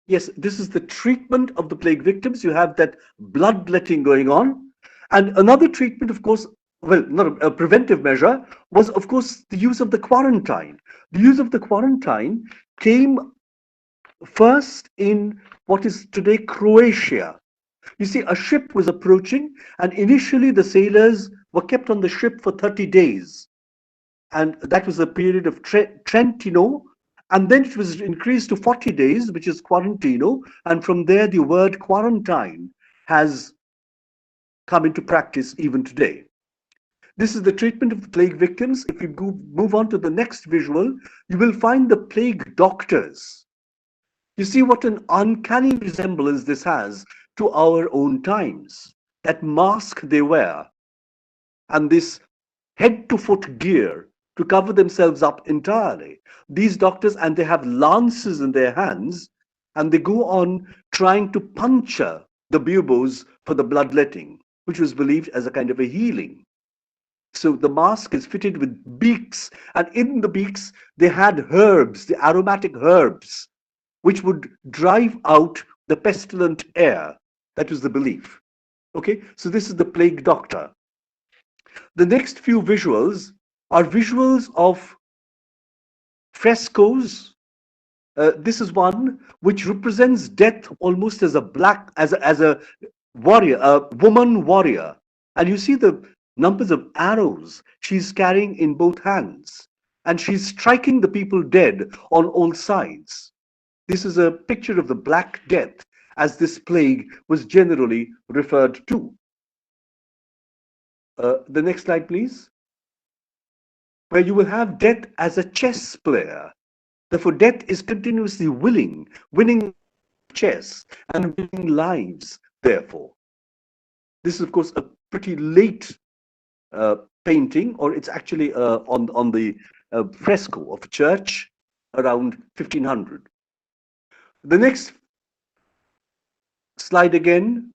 Yes, this is the treatment of the plague victims. You have that bloodletting going on. And another treatment, of course, well, not a preventive measure, was, of course, the use of the quarantine. The use of the quarantine came first in what is today Croatia. You see, a ship was approaching, and initially the sailors were kept on the ship for 30 days. And that was a period of Trentino. And then it was increased to 40 days, which is Quarantino. And from there, the word quarantine has come into practice even today. This is the treatment of the plague victims. If you move on to the next visual, you will find the plague doctors. You see what an uncanny resemblance this has to our own times. That mask they wear and this head to foot gear to cover themselves up entirely. These doctors, and they have lances in their hands, and they go on trying to puncture the buboes for the bloodletting, which was believed as a kind of a healing. So the mask is fitted with beaks, and in the beaks they had herbs, the aromatic herbs, which would drive out the pestilent air. That was the belief. Okay, so this is the plague doctor. The next few visuals are visuals of frescoes. This is one which represents death almost as a warrior, a woman warrior. And you see the numbers of arrows she's carrying in both hands. And she's striking the people dead on all sides. This is a picture of the Black Death, as this plague was generally referred to. The next slide, please. Where you will have death as a chess player. Therefore, death is continuously winning chess and winning lives, therefore. This is, of course, a pretty late painting, or it's actually on the fresco of a church around 1500. The next slide again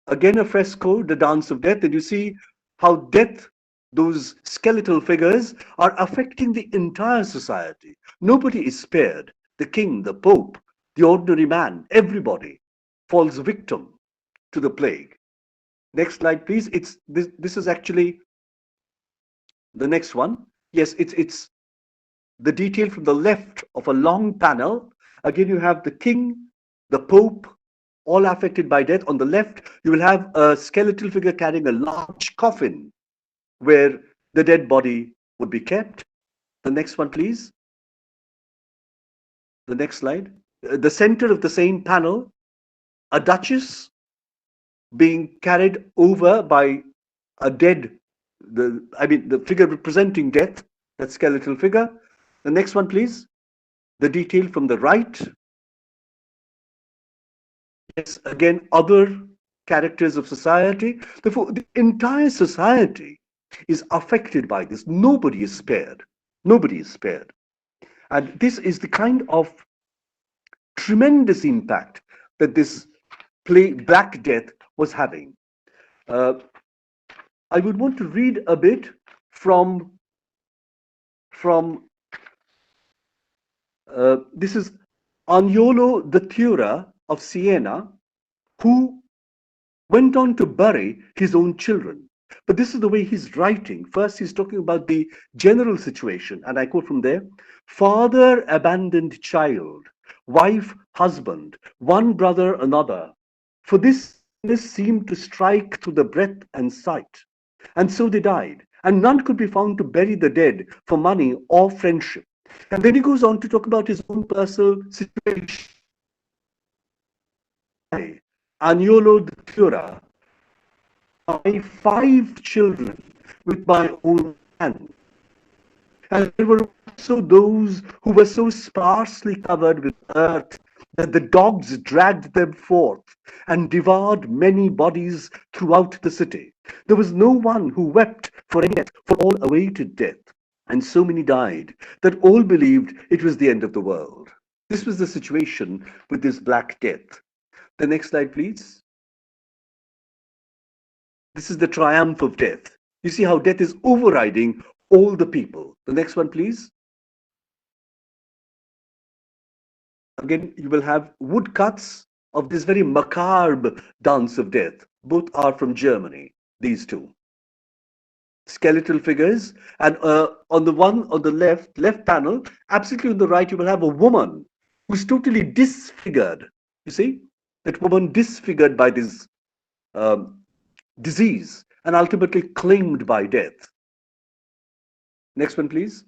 a fresco, the Dance of Death, and you see how death, those skeletal figures, are affecting the entire society. Nobody is spared. The king, the pope, the ordinary man, everybody falls victim to the plague. Next slide, please. This is actually the next one. Yes, it's the detail from the left of a long panel. Again, you have the king, the pope, all affected by death. On the left, you will have a skeletal figure carrying a large coffin where the dead body would be kept. The next one, please. The next slide. The center of the same panel, a duchess being carried over by a dead, the figure representing death, that skeletal figure. The next one, please. The detail from the right. Yes, again, other characters of society. Therefore, the entire society is affected by this. Nobody is spared. Nobody is spared. And this is the kind of tremendous impact that this Black Death was having. I would want to read a bit from this is Agnolo the Thura of Siena, who went on to bury his own children. But this is the way he's writing. First, he's talking about the general situation, and I quote from there: "Father abandoned child, wife, husband, one brother, another. For this seemed to strike through the breath and sight. And so they died, and none could be found to bury the dead for money or friendship. And then he goes on to talk about his own personal situation. I, Agnolo the Cura, my 5 children with my own hand. And there were also those who were so sparsely covered with earth that the dogs dragged them forth and devoured many bodies throughout the city. There was no one who wept for any death, for all awaited death. And so many died that all believed it was the end of the world. This was the situation with this Black Death. The next slide, please. This is the triumph of death. You see how death is overriding all the people. The next one, please. Again, you will have woodcuts of this very macabre dance of death. Both are from Germany, these two. Skeletal figures. And on the left panel, absolutely on the right, you will have a woman who's totally disfigured. You see? That woman disfigured by this disease and ultimately claimed by death. Next one, please.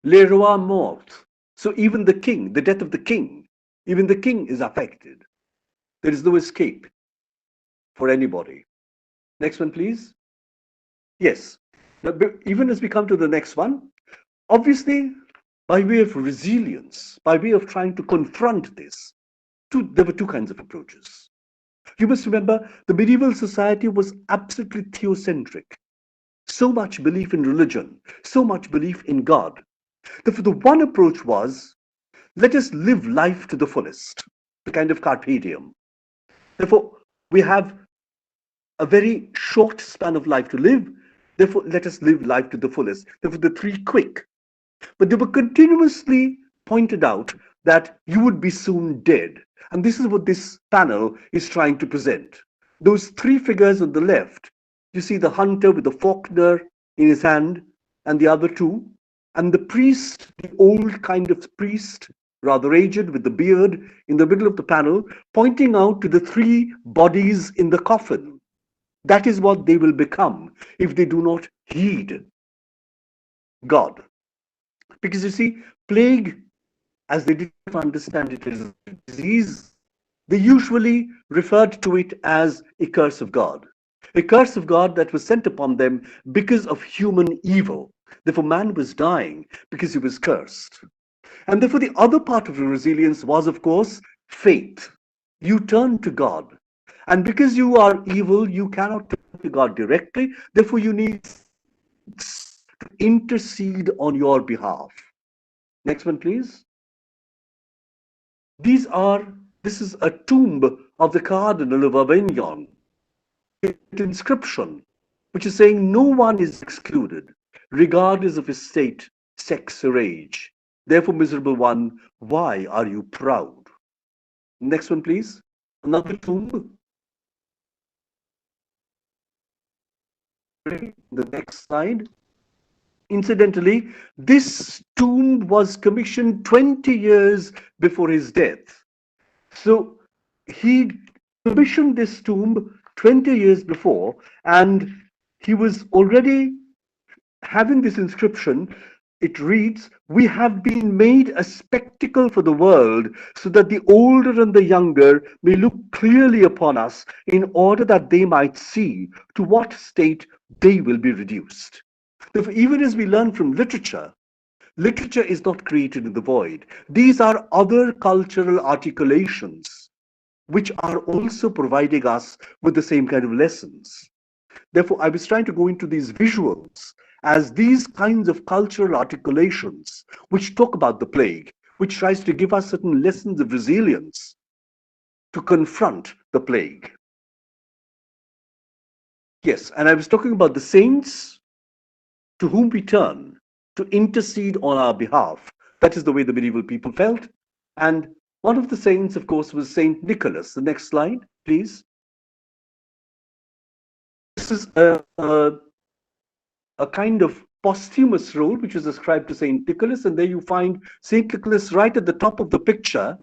Le roi mort. So even the king, the death of the king, even the king is affected. There is no escape for anybody. Next one, please. Yes. Now, even as we come to the next one, obviously, by way of resilience, by way of trying to confront this, there were two kinds of approaches. You must remember, the medieval society was absolutely theocentric. So much belief in religion, so much belief in God. Therefore, the one approach was, let us live life to the fullest, the kind of carpe diem. Therefore, we have a very short span of life to live. Therefore, let us live life to the fullest. Therefore, the 3 quick. But they were continuously pointed out that you would be soon dead. And this is what this panel is trying to present. Those 3 figures on the left, you see the hunter with the falconer in his hand, and the other 2, and the priest, the old kind of priest, rather aged with the beard, in the middle of the panel, pointing out to the 3 bodies in the coffin. That is what they will become if they do not heed God. Because you see, plague, as they did not understand it as a disease, they usually referred to it as a curse of God. A curse of God that was sent upon them because of human evil. Therefore, man was dying because he was cursed. And therefore, the other part of the resilience was, of course, faith. You turn to God. And because you are evil, you cannot turn to God directly. Therefore, you need to intercede on your behalf. Next one, please. This is a tomb of the Cardinal of Avignon. Inscription, which is saying no one is excluded, regardless of his state, sex, or age. Therefore, miserable one, why are you proud? Next one, please. Another tomb. The next slide. Incidentally, this tomb was commissioned 20 years before his death. So he commissioned this tomb 20 years before, and he was already having this inscription. It reads, "We have been made a spectacle for the world, so that the older and the younger may look clearly upon us, in order that they might see to what state they will be reduced." Therefore, even as we learn from literature, literature is not created in the void. These are other cultural articulations which are also providing us with the same kind of lessons. Therefore, I was trying to go into these visuals as these kinds of cultural articulations which talk about the plague, which tries to give us certain lessons of resilience to confront the plague. Yes, and I was talking about the saints to whom we turn to intercede on our behalf. That is the way the medieval people felt. And one of the saints, of course, was Saint Nicholas. The next slide, please. This is a kind of posthumous role, which was ascribed to Saint Nicholas, and there you find Saint Nicholas right at the top of the picture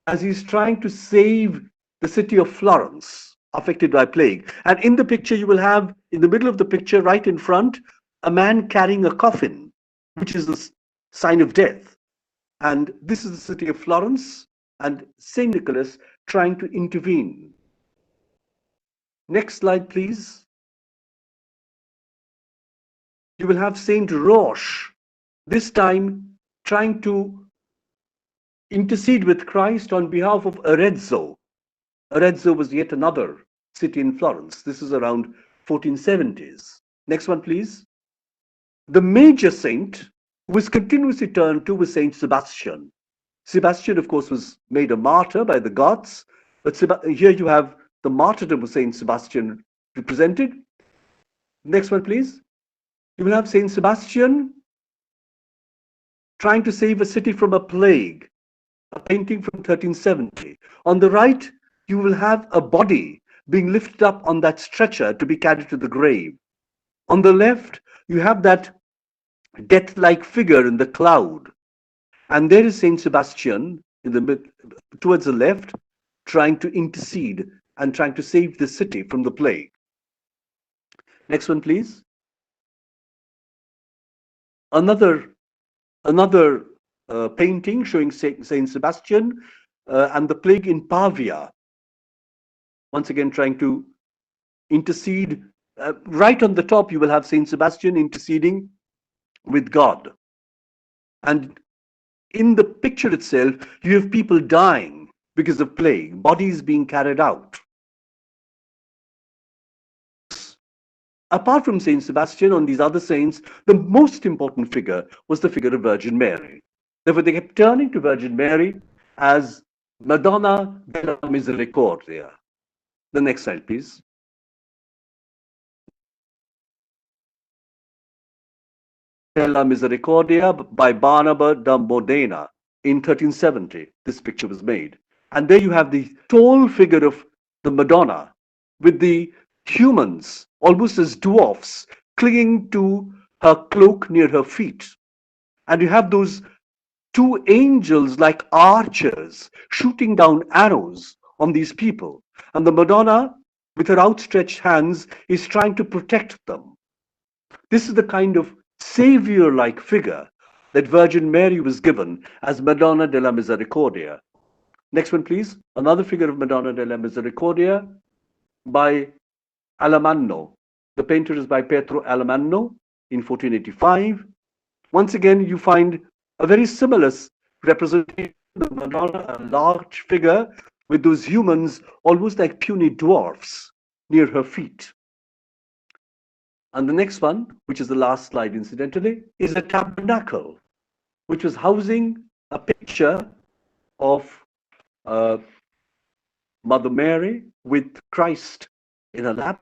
as he's trying to save the city of Florence, affected by plague. And in the picture, you will have, in the middle of the picture, right in front, a man carrying a coffin, which is the sign of death. And this is the city of Florence, and Saint Nicholas trying to intervene. Next slide, please. You will have Saint Roche, this time trying to intercede with Christ on behalf of Arezzo. Arezzo was yet another city in Florence. This is around 1470s. Next one, please. The major saint who was continuously turned to was Saint Sebastian. Sebastian, of course, was made a martyr by the Goths, but here you have the martyrdom of Saint Sebastian represented. Next one, please. You will have Saint Sebastian trying to save a city from a plague, a painting from 1370. On the right, you will have a body being lifted up on that stretcher to be carried to the grave. On the left, you have that death-like figure in the cloud. And there is Saint Sebastian in the mid, towards the left, trying to intercede and trying to save the city from the plague. Next one, please. Another painting showing Saint Sebastian and the plague in Pavia. Once again, trying to intercede. Right on the top, you will have Saint Sebastian interceding with God. And in the picture itself, you have people dying because of plague, bodies being carried out. Apart from Saint Sebastian, on these other saints, the most important figure was the figure of Virgin Mary. Therefore, they kept turning to Virgin Mary as Madonna della Misericordia. The next slide, please. Della Misericordia by Barnaba da Modena in 1370. This picture was made. And there you have the tall figure of the Madonna with the humans, almost as dwarfs, clinging to her cloak near her feet. And you have those two angels like archers shooting down arrows on these people. And the Madonna, with her outstretched hands, is trying to protect them. This is the kind of savior-like figure that Virgin Mary was given as Madonna della Misericordia. Next one, please. Another figure of Madonna della Misericordia by Alamanno. The painter is by Pietro Alamanno in 1485. Once again, you find a very similar representation of Madonna, a large figure with those humans almost like puny dwarfs near her feet. And the next one, which is the last slide incidentally, is a tabernacle, which was housing a picture of Mother Mary with Christ in her lap.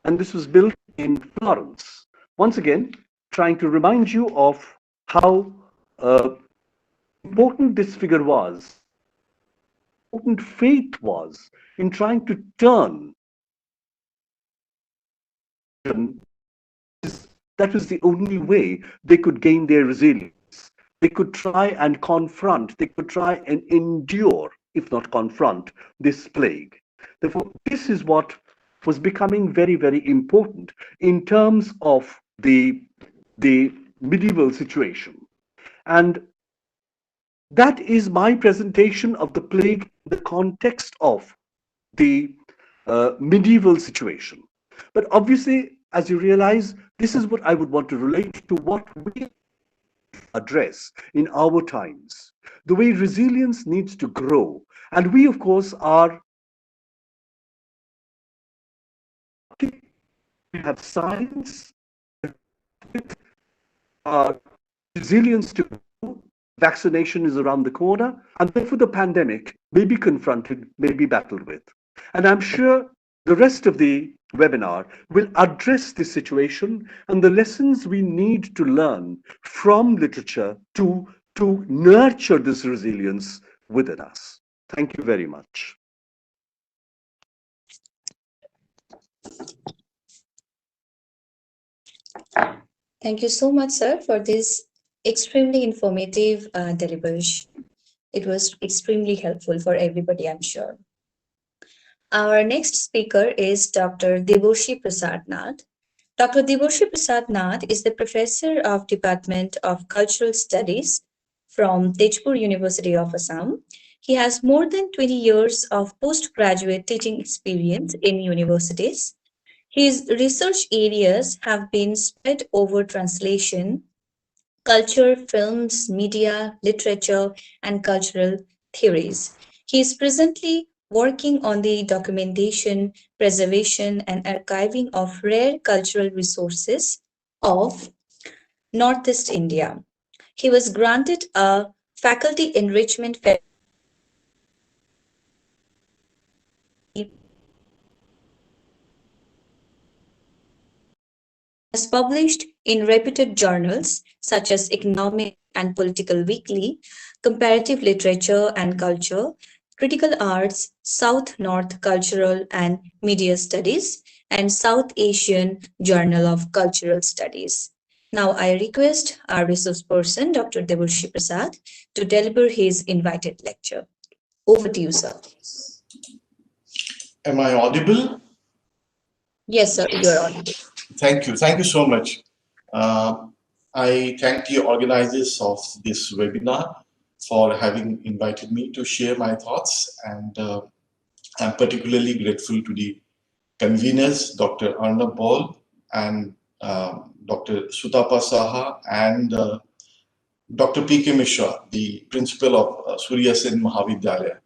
And this was built in Florence. Once again, trying to remind you of how important this figure was, important faith was in trying to turn. That was the only way they could gain their resilience. They could try and confront, they could try and endure, if not confront, this plague. Therefore, this is what was becoming very, very important in terms of the medieval situation. And that is my presentation of the plague in the context of the medieval situation. But obviously, as you realize, this is what I would want to relate to what we address in our times, the way resilience needs to grow. And we, of course, we have science, resilience to grow. Vaccination is around the corner, and therefore the pandemic may be confronted, may be battled with. And I'm sure the rest of the webinar will address this situation and the lessons we need to learn from literature to nurture this resilience within us. Thank you very much. Thank you so much, sir, for this extremely informative deliberation. It was extremely helpful for everybody, I'm sure. Our next speaker is Dr. Deborshi Prasad Nath. Dr. Deborshi Prasad Nath is the professor of Department of Cultural Studies from Tezpur University of Assam. He has more than 20 years of postgraduate teaching experience in universities. His research areas have been spread over translation, culture, films, media, literature, and cultural theories. He is presently working on the documentation, preservation, and archiving of rare cultural resources of Northeast India. He was granted a faculty enrichment fellowship has published in reputed journals such as Economic and Political Weekly, Comparative Literature and Culture, Critical Arts, South North Cultural and Media Studies, and South Asian Journal of Cultural Studies. Now I request our resource person, Dr. Deborshi Prasad, to deliver his invited lecture. Over to you, sir. Am I audible? Yes, sir, you're audible. Thank you. Thank you so much. I thank the organizers of this webinar for having invited me to share my thoughts, and I'm particularly grateful to the conveners, Dr. Arnab Baul and Dr. Sutapa Saha and Dr.P.K.Mishra, the principal of Surya Sen Mahavidyalaya.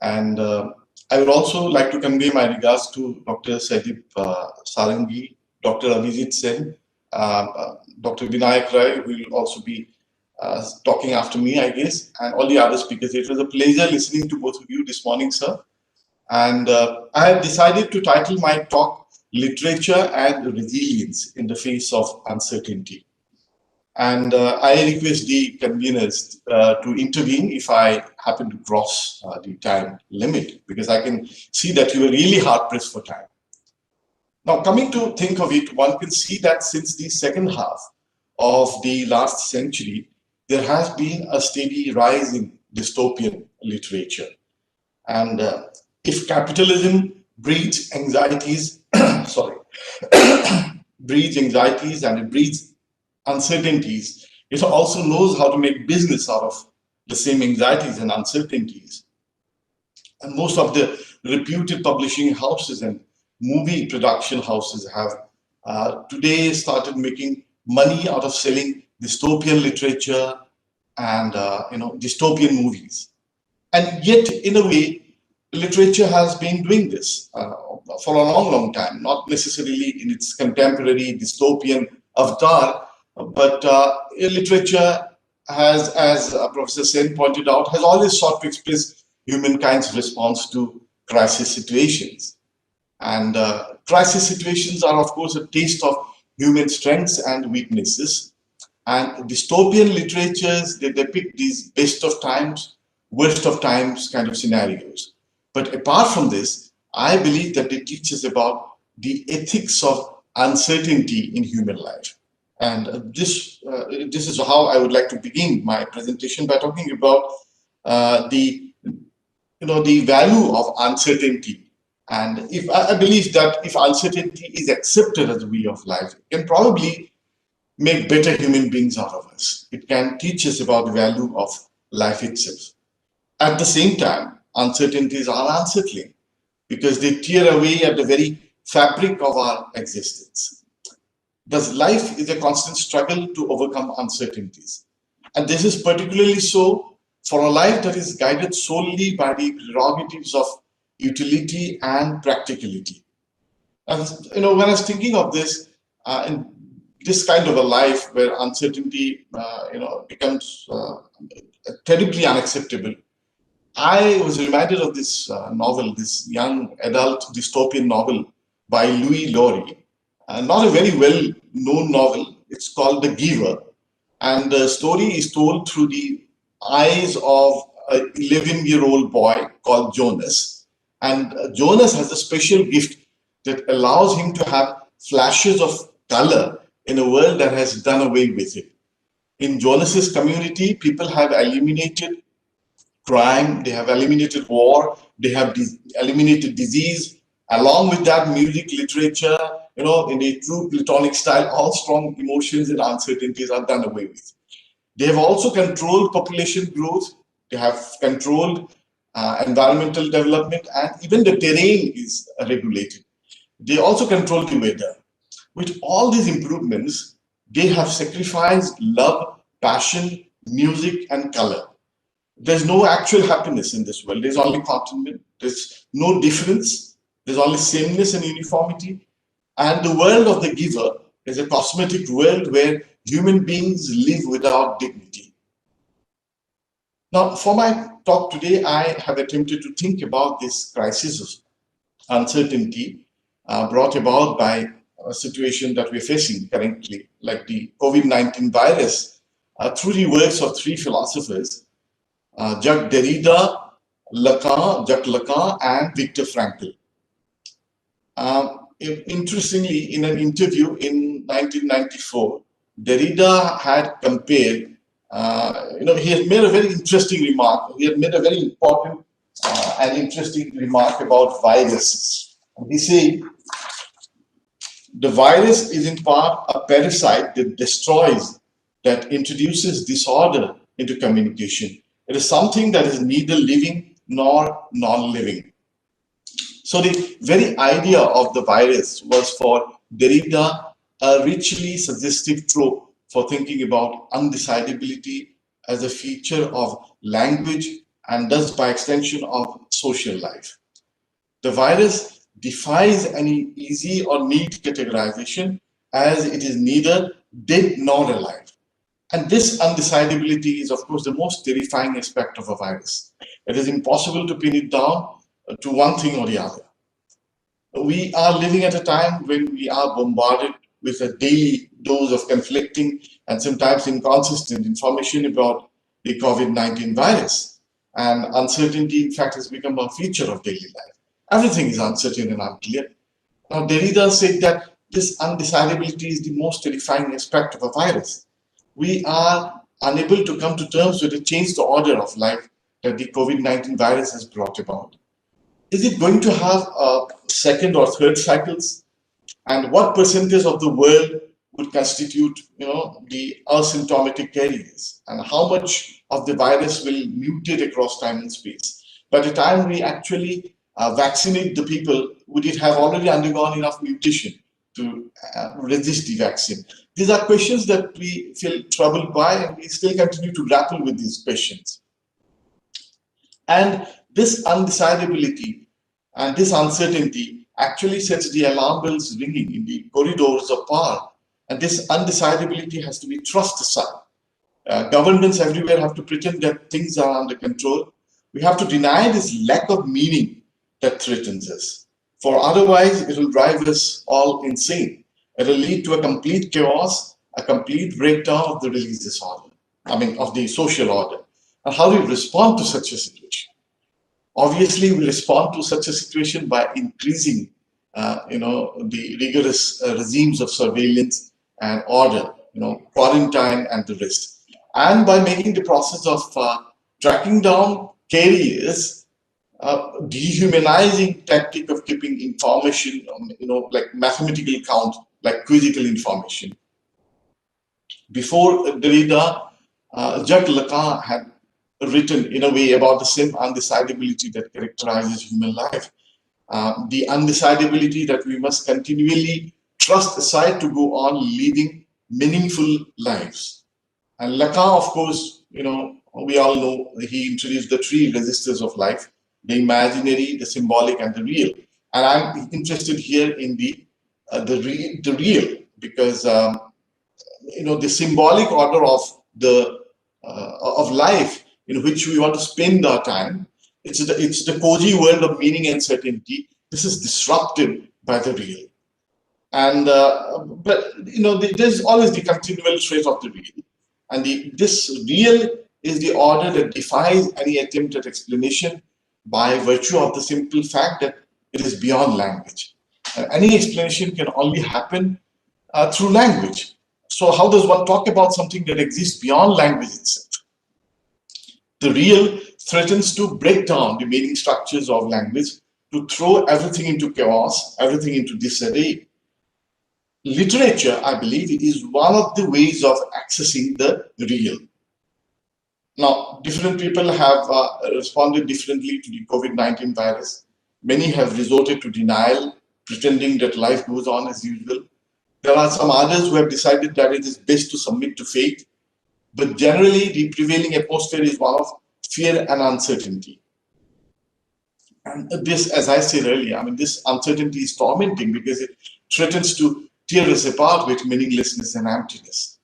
And I would also like to convey my regards to Dr. Jaydeep Sarangi, Dr. Abhijit Sen, Dr. Vinayak Rai, who will also be talking after me, I guess, and all the other speakers. It was a pleasure listening to both of you this morning, sir. And I have decided to title my talk Literature and Resilience in the Face of Uncertainty. And I request the conveners to intervene if I happen to cross the time limit, because I can see that you are really hard pressed for time. Now, coming to think of it, one can see that since the second half of the last century, there has been a steady rise in dystopian literature. And if capitalism breeds anxieties, breeds anxieties and it breeds uncertainties, it also knows how to make business out of the same anxieties and uncertainties. And most of the reputed publishing houses and movie production houses have today started making money out of selling dystopian literature and dystopian movies. And yet, in a way, literature has been doing this for a long, long time, not necessarily in its contemporary dystopian avatar, but literature has, as Professor Sen pointed out, has always sought to express humankind's response to crisis situations. And crisis situations are, of course, a taste of human strengths and weaknesses. And dystopian literatures, they depict these best of times, worst of times kind of scenarios. But apart from this, I believe that they teach us about the ethics of uncertainty in human life. And this is how I would like to begin my presentation, by talking about the value of uncertainty. And if I believe that if uncertainty is accepted as a way of life, it can probably make better human beings out of us. It can teach us about the value of life itself. At the same time, uncertainties are unsettling because they tear away at the very fabric of our existence. Thus, life is a constant struggle to overcome uncertainties. And this is particularly so for a life that is guided solely by the prerogatives of utility and practicality. And when I was thinking of this, in this kind of a life where uncertainty becomes terribly unacceptable, I was reminded of this novel, this young adult dystopian novel by Louis Laurie. Not a very well-known novel. It's called The Giver. And the story is told through the eyes of an 11-year-old boy called Jonas. And Jonas has a special gift that allows him to have flashes of color in a world that has done away with it. In Jonas's community, people have eliminated crime, they have eliminated war, they have eliminated disease. Along with that, music, literature, in a true Platonic style, all strong emotions and uncertainties are done away with. They have also controlled population growth, they have controlled environmental development, and even the terrain is regulated. They also control the weather. With all these improvements, they have sacrificed love, passion, music, and color. There's no actual happiness in this world. There's only contentment. There's no difference. There's only sameness and uniformity. And the world of the giver is a cosmetic world where human beings live without dignity. Now, for my talk today, I have attempted to think about this crisis of uncertainty brought about by a situation that we're facing currently, like the COVID-19 virus, through the works of three philosophers, Jacques Derrida, Jacques Lacan, and Viktor Frankl. Interestingly, in an interview in 1994, Derrida had compared, he had made a very interesting remark. He had made a very important and interesting remark about viruses. He said, the virus is in part a parasite that destroys, that introduces disorder into communication. It is something that is neither living nor non-living. So the very idea of the virus was for Derrida a richly suggestive trope for thinking about undecidability as a feature of language and thus by extension of social life. The virus defies any easy or neat categorization as it is neither dead nor alive. And this undecidability is, of course, the most terrifying aspect of a virus. It is impossible to pin it down to one thing or the other. We are living at a time when we are bombarded with a daily dose of conflicting and sometimes inconsistent information about the COVID-19 virus. And uncertainty, in fact, has become a feature of daily life. Everything is uncertain and unclear. Now, Derrida said that this undecidability is the most terrifying aspect of a virus. We are unable to come to terms with the changed order of life that the COVID-19 virus has brought about. Is it going to have second or third cycles? And what percentage of the world would constitute, the asymptomatic carriers? And how much of the virus will mutate across time and space? By the time we actually vaccinate the people, would it have already undergone enough mutation to resist the vaccine? These are questions that we feel troubled by, and we still continue to grapple with these questions. And this undecidability and this uncertainty actually sets the alarm bells ringing in the corridors of power. And this undecidability has to be thrust aside. Governments everywhere have to pretend that things are under control. We have to deny this lack of meaning that threatens us. For otherwise, it will drive us all insane. It will lead to a complete chaos, a complete breakdown of the religious order, of the social order. And how do we respond to such a situation? Obviously, we respond to such a situation by increasing, the rigorous regimes of surveillance and order, quarantine and the rest, and by making the process of tracking down carriers dehumanizing tactic of keeping information, like mathematical count, like quizzical information. Before Derrida, Jacques Lacan had written in a way about the same undecidability that characterizes human life. The undecidability that we must continually thrust aside to go on leading meaningful lives. And Lacan, of course, we all know he introduced the three registers of life: the imaginary, the symbolic, and the real. And I'm interested here in the real, because the symbolic order of life in which we want to spend our time. It's the cozy world of meaning and certainty. This is disrupted by the real. And but there's always the continual threat of the real. And this real is the order that defies any attempt at explanation by virtue of the simple fact that it is beyond language. And any explanation can only happen through language. So how does one talk about something that exists beyond language itself? The real threatens to break down the meaning structures of language, to throw everything into chaos, everything into disarray. Literature, I believe, it is one of the ways of accessing the real. Now, different people have responded differently to the COVID-19 virus. Many have resorted to denial, pretending that life goes on as usual. There are some others who have decided that it is best to submit to fate. But generally, the prevailing atmosphere is one of fear and uncertainty. And this, as I said earlier, I mean, this uncertainty is tormenting because it threatens to tear us apart with meaninglessness and emptiness.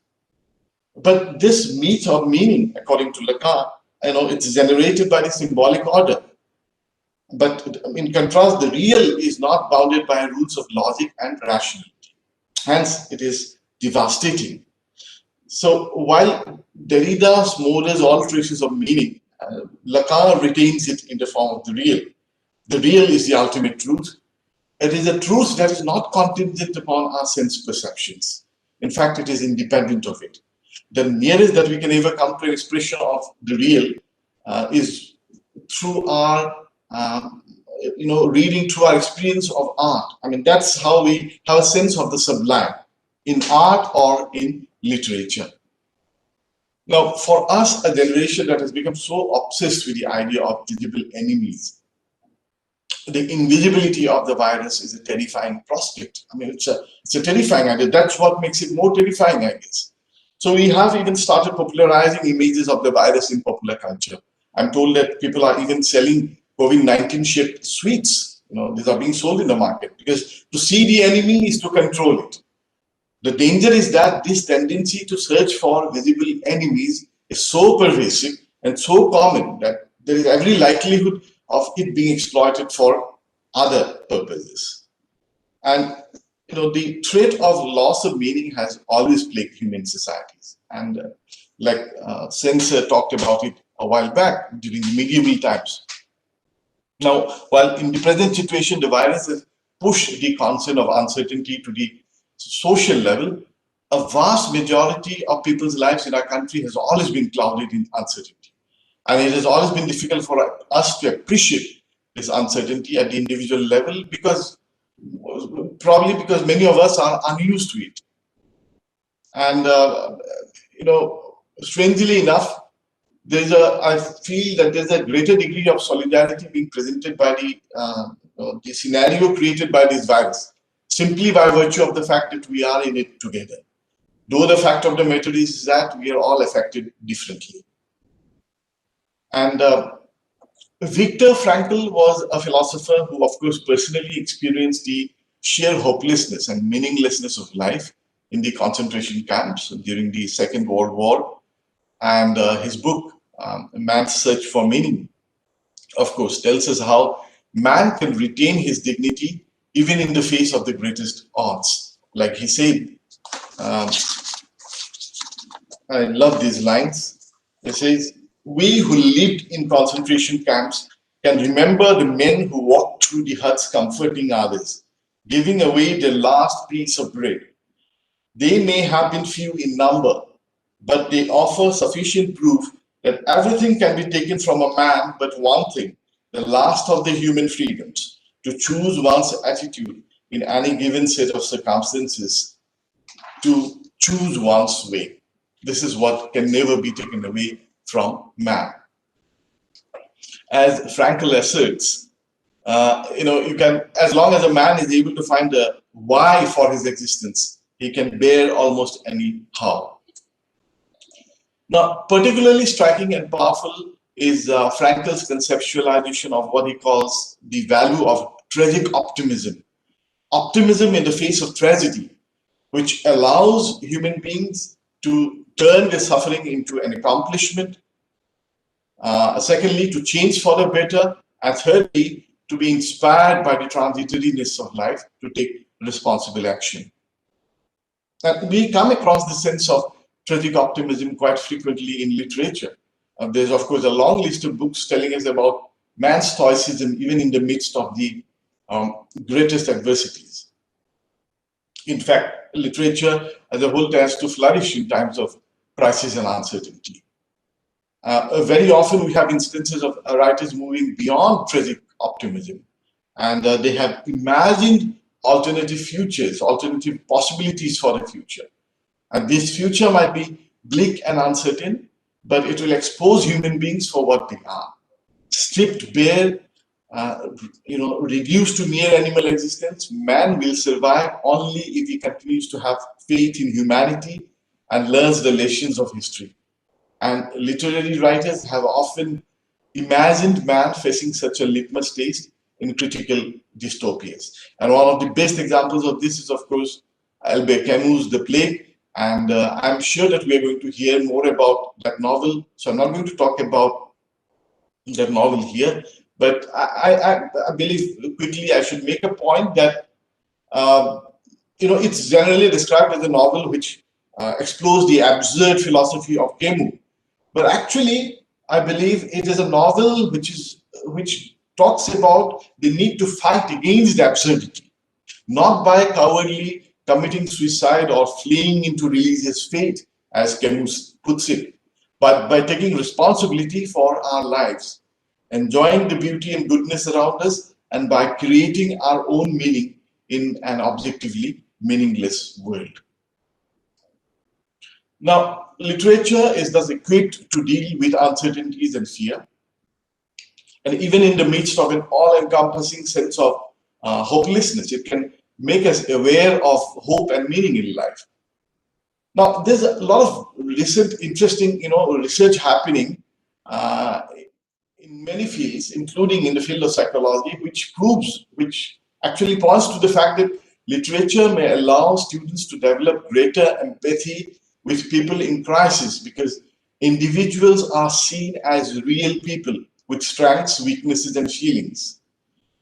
But this myth of meaning, according to Lacan, it's generated by the symbolic order. But in contrast, the real is not bounded by rules of logic and rationality. Hence, it is devastating. So while Derrida smothers all traces of meaning, Lacan retains it in the form of the real. The real is the ultimate truth. It is a truth that is not contingent upon our sense perceptions. In fact, it is independent of it. The nearest that we can ever come to an expression of the real is through our, reading through our experience of art. I mean, that's how we have a sense of the sublime in art or in literature. Now, for us, a generation that has become so obsessed with the idea of visible enemies, the invisibility of the virus is a terrifying prospect. I mean, it's a terrifying idea. That's what makes it more terrifying, I guess. So we have even started popularizing images of the virus in popular culture. I'm told that people are even selling COVID-19 shaped sweets. These are being sold in the market because to see the enemy is to control it. The danger is that this tendency to search for visible enemies is so pervasive and so common that there is every likelihood of it being exploited for other purposes. And the threat of loss of meaning has always plagued human societies. And like Sensor talked about it a while back during the medieval times. Now, while in the present situation, the virus has pushed the concern of uncertainty to the social level, a vast majority of people's lives in our country has always been clouded in uncertainty. And it has always been difficult for us to appreciate this uncertainty at the individual level probably because many of us are unused to it. And, strangely enough, I feel that there's a greater degree of solidarity being presented by the scenario created by this virus, simply by virtue of the fact that we are in it together. Though the fact of the matter is that we are all affected differently. And Viktor Frankl was a philosopher who, of course, personally experienced the sheer hopelessness and meaninglessness of life in the concentration camps during the Second World War. And his book, Man's Search for Meaning, of course, tells us how man can retain his dignity even in the face of the greatest odds. Like he said, I love these lines. He says, "We who lived in concentration camps can remember the men who walked through the huts comforting others, giving away their last piece of bread. They may have been few in number, but they offer sufficient proof that everything can be taken from a man but one thing, the last of the human freedoms, to choose one's attitude in any given set of circumstances, to choose one's way. This is what can never be taken away from man." As Frankl asserts, you can, as long as a man is able to find a why for his existence, he can bear almost any how. Now, particularly striking and powerful is Frankl's conceptualization of what he calls the value of tragic optimism. Optimism in the face of tragedy, which allows human beings to turn their suffering into an accomplishment. Secondly, to change for the better. And thirdly, to be inspired by the transitoriness of life to take responsible action. And we come across the sense of tragic optimism quite frequently in literature. There's, of course, a long list of books telling us about man's stoicism even in the midst of the greatest adversities. In fact, literature as a whole tends to flourish in times of crisis and uncertainty. Very often we have instances of writers moving beyond tragic optimism, and they have imagined alternative futures, alternative possibilities for the future. And this future might be bleak and uncertain, but it will expose human beings for what they are. Stripped bare, reduced to mere animal existence, man will survive only if he continues to have faith in humanity and learns the lessons of history. And literary writers have often imagined man facing such a litmus test in critical dystopias. And one of the best examples of this is, of course, Albert Camus' The Plague. And I'm sure that we are going to hear more about that novel. So I'm not going to talk about that novel here. But I believe quickly I should make a point that, it's generally described as a novel which explores the absurd philosophy of Camus. But actually, I believe it is a novel which talks about the need to fight against absurdity, not by cowardly committing suicide or fleeing into religious faith, as Camus puts it, but by taking responsibility for our lives, enjoying the beauty and goodness around us, and by creating our own meaning in an objectively meaningless world. Now, literature is thus equipped to deal with uncertainties and fear. And even in the midst of an all-encompassing sense of hopelessness, it can make us aware of hope and meaning in life. Now, there's a lot of recent interesting, research happening in many fields, including in the field of psychology, which actually points to the fact that literature may allow students to develop greater empathy with people in crisis, because individuals are seen as real people with strengths, weaknesses, and feelings.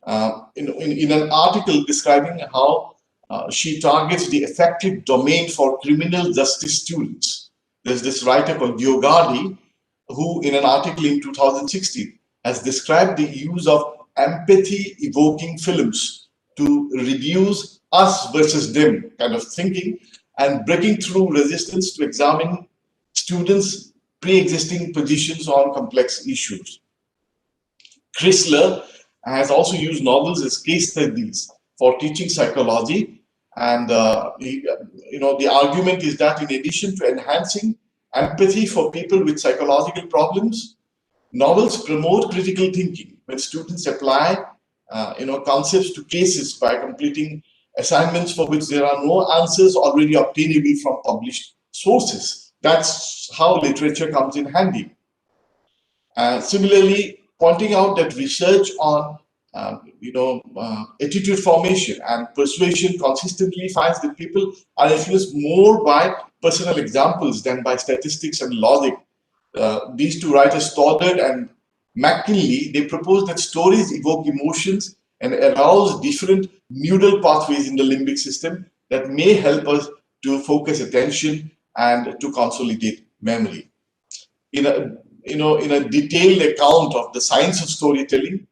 In an article describing how she targets the effective domain for criminal justice students, there's this writer called Diogadi, who in an article in 2016 has described the use of empathy-evoking films to reduce us versus them kind of thinking, and breaking through resistance to examine students' pre-existing positions on complex issues. Chrysler has also used novels as case studies for teaching psychology, and the argument is that in addition to enhancing empathy for people with psychological problems, novels promote critical thinking when students apply concepts to cases by completing assignments for which there are no answers already obtainable from published sources. That's how literature comes in handy. Similarly, pointing out that research on attitude formation and persuasion consistently finds that people are influenced more by personal examples than by statistics and logic. These two writers, Stoddard and McKinley, they propose that stories evoke emotions and arouse different neural pathways in the limbic system that may help us to focus attention and to consolidate memory. In a detailed account of the science of storytelling,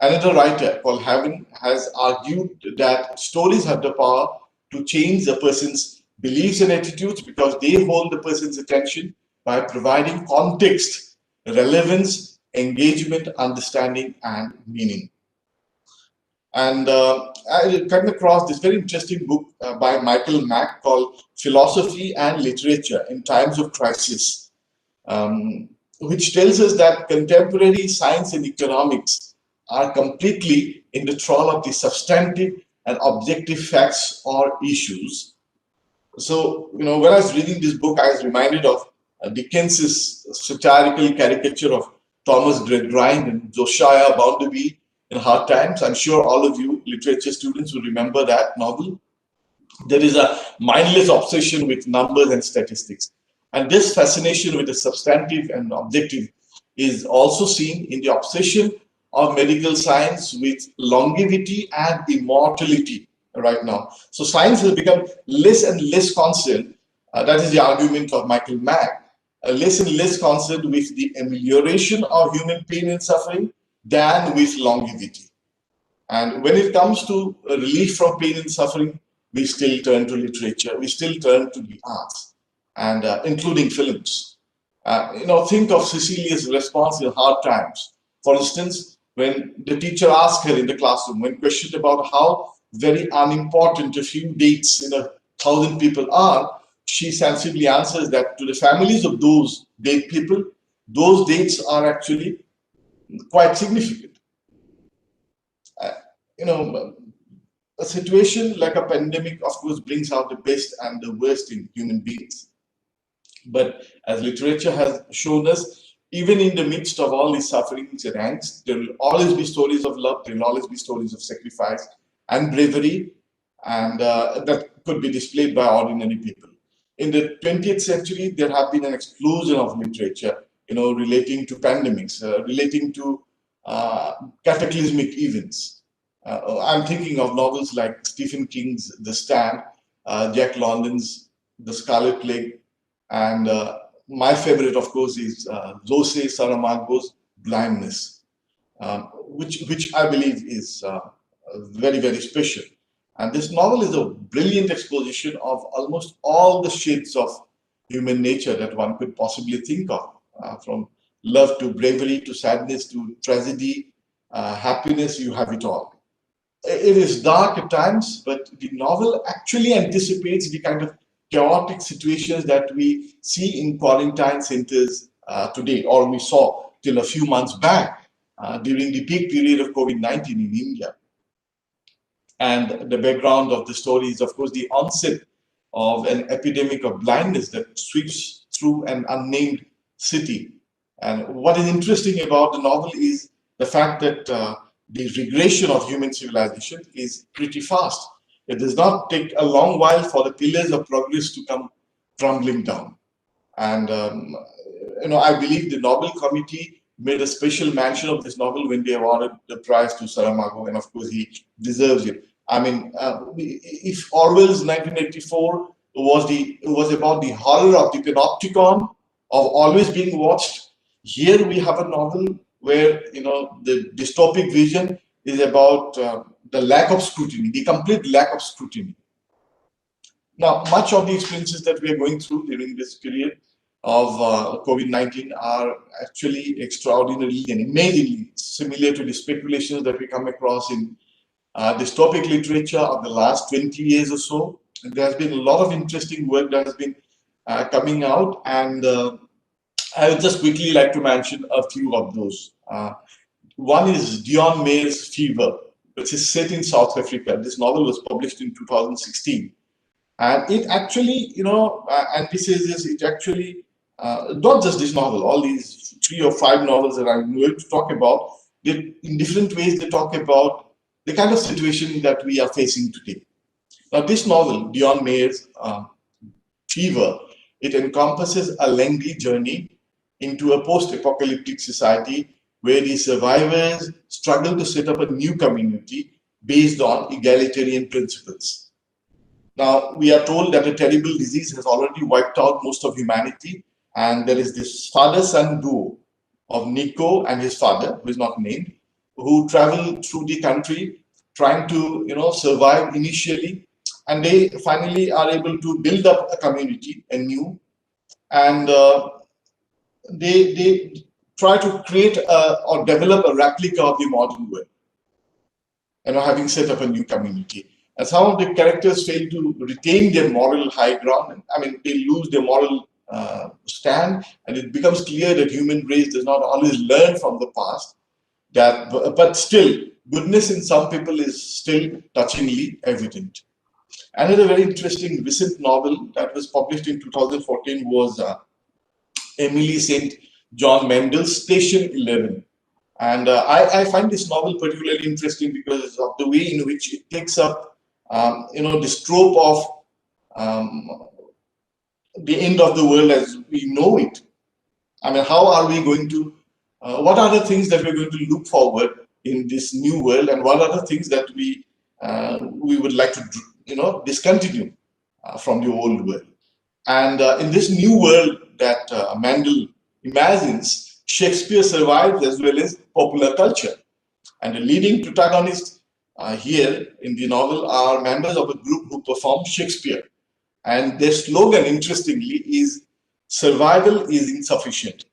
another writer called Haven has argued that stories have the power to change a person's beliefs and attitudes because they hold the person's attention by providing context, relevance, engagement, understanding, and meaning. And I came across this very interesting book by Michael Mack called Philosophy and Literature in Times of Crisis, which tells us that contemporary science and economics are completely in the thrall of the substantive and objective facts or issues. So, when I was reading this book, I was reminded of Dickens's satirical caricature of Thomas Gradgrind and Josiah Bounderby in Hard Times. I'm sure all of you literature students will remember that novel. There is a mindless obsession with numbers and statistics. And this fascination with the substantive and objective is also seen in the obsession of medical science with longevity and immortality right now. So science has become less and less concerned, that is the argument of Michael Mack, less and less concerned with the amelioration of human pain and suffering than with longevity. And when it comes to relief from pain and suffering, we still turn to literature, we still turn to the arts, and including films. Think of Cecilia's response in hard times. For instance, when the teacher asked her in the classroom, when questioned about how very unimportant a few dates in 1,000 people are, she sensibly answers that to the families of those date people, those dates are actually quite significant. A situation like a pandemic, of course, brings out the best and the worst in human beings. But as literature has shown us, even in the midst of all these sufferings and angst, there will always be stories of love, there will always be stories of sacrifice and bravery, and that could be displayed by ordinary people. In the 20th century, there have been an explosion of literature, relating to pandemics, relating to cataclysmic events. I'm thinking of novels like Stephen King's The Stand, Jack London's The Scarlet Plague, and my favorite, of course, is Jose Saramago's Blindness, which I believe is very, very special. And this novel is a brilliant exposition of almost all the shades of human nature that one could possibly think of, from love to bravery to sadness to tragedy, happiness, you have it all. It is dark at times, but the novel actually anticipates the kind of chaotic situations that we see in quarantine centers today, or we saw till a few months back during the peak period of COVID-19 in India. And the background of the story is, of course, the onset of an epidemic of blindness that sweeps through an unnamed city. And what is interesting about the novel is the fact that the regression of human civilization is pretty fast. It does not take a long while for the pillars of progress to come crumbling down. And, I believe the Nobel Committee made a special mention of this novel when they awarded the prize to Saramago, and of course he deserves it. I mean, if Orwell's 1984 was about the horror of the panopticon of always being watched, here we have a novel where the dystopic vision is about the lack of scrutiny, the complete lack of scrutiny. Now, much of the experiences that we are going through during this period of COVID-19 are actually extraordinarily and amazingly similar to the speculations that we come across in dystopic literature of the last 20 years or so. And there has been a lot of interesting work that has been coming out, and I would just quickly like to mention a few of those. One is Dion Mayer's Fever, which is set in South Africa. This novel was published in 2016. And it actually, and this is it actually, not just this novel, all these 3 or 5 novels that I'm going to talk about, in different ways they talk about the kind of situation that we are facing today. Now, this novel, Dion Mayer's Fever, it encompasses a lengthy journey into a post-apocalyptic society where the survivors struggle to set up a new community based on egalitarian principles. Now, we are told that a terrible disease has already wiped out most of humanity, and there is this father-son duo of Nico and his father, who is not named, who travel through the country trying to, survive initially, and they finally are able to build up a community anew, and they try to create or develop a replica of the modern world, having set up a new community. And some of the characters fail to retain their moral high ground. I mean, they lose their moral stand, and it becomes clear that human race does not always learn from the past. But still, goodness in some people is still touchingly evident. Another very interesting recent novel that was published in 2014 was Emily St. John Mendel's Station 11. And I find this novel particularly interesting because of the way in which it takes up, the trope of the end of the world as we know it. I mean, how are we going to, what are the things that we're going to look forward in this new world, and what are the things that we would like to, discontinue from the old world? And in this new world that Mendel imagines, Shakespeare survives as well as popular culture. And the leading protagonist here in the novel are members of a group who perform Shakespeare. And their slogan, interestingly, is "Survival is insufficient,"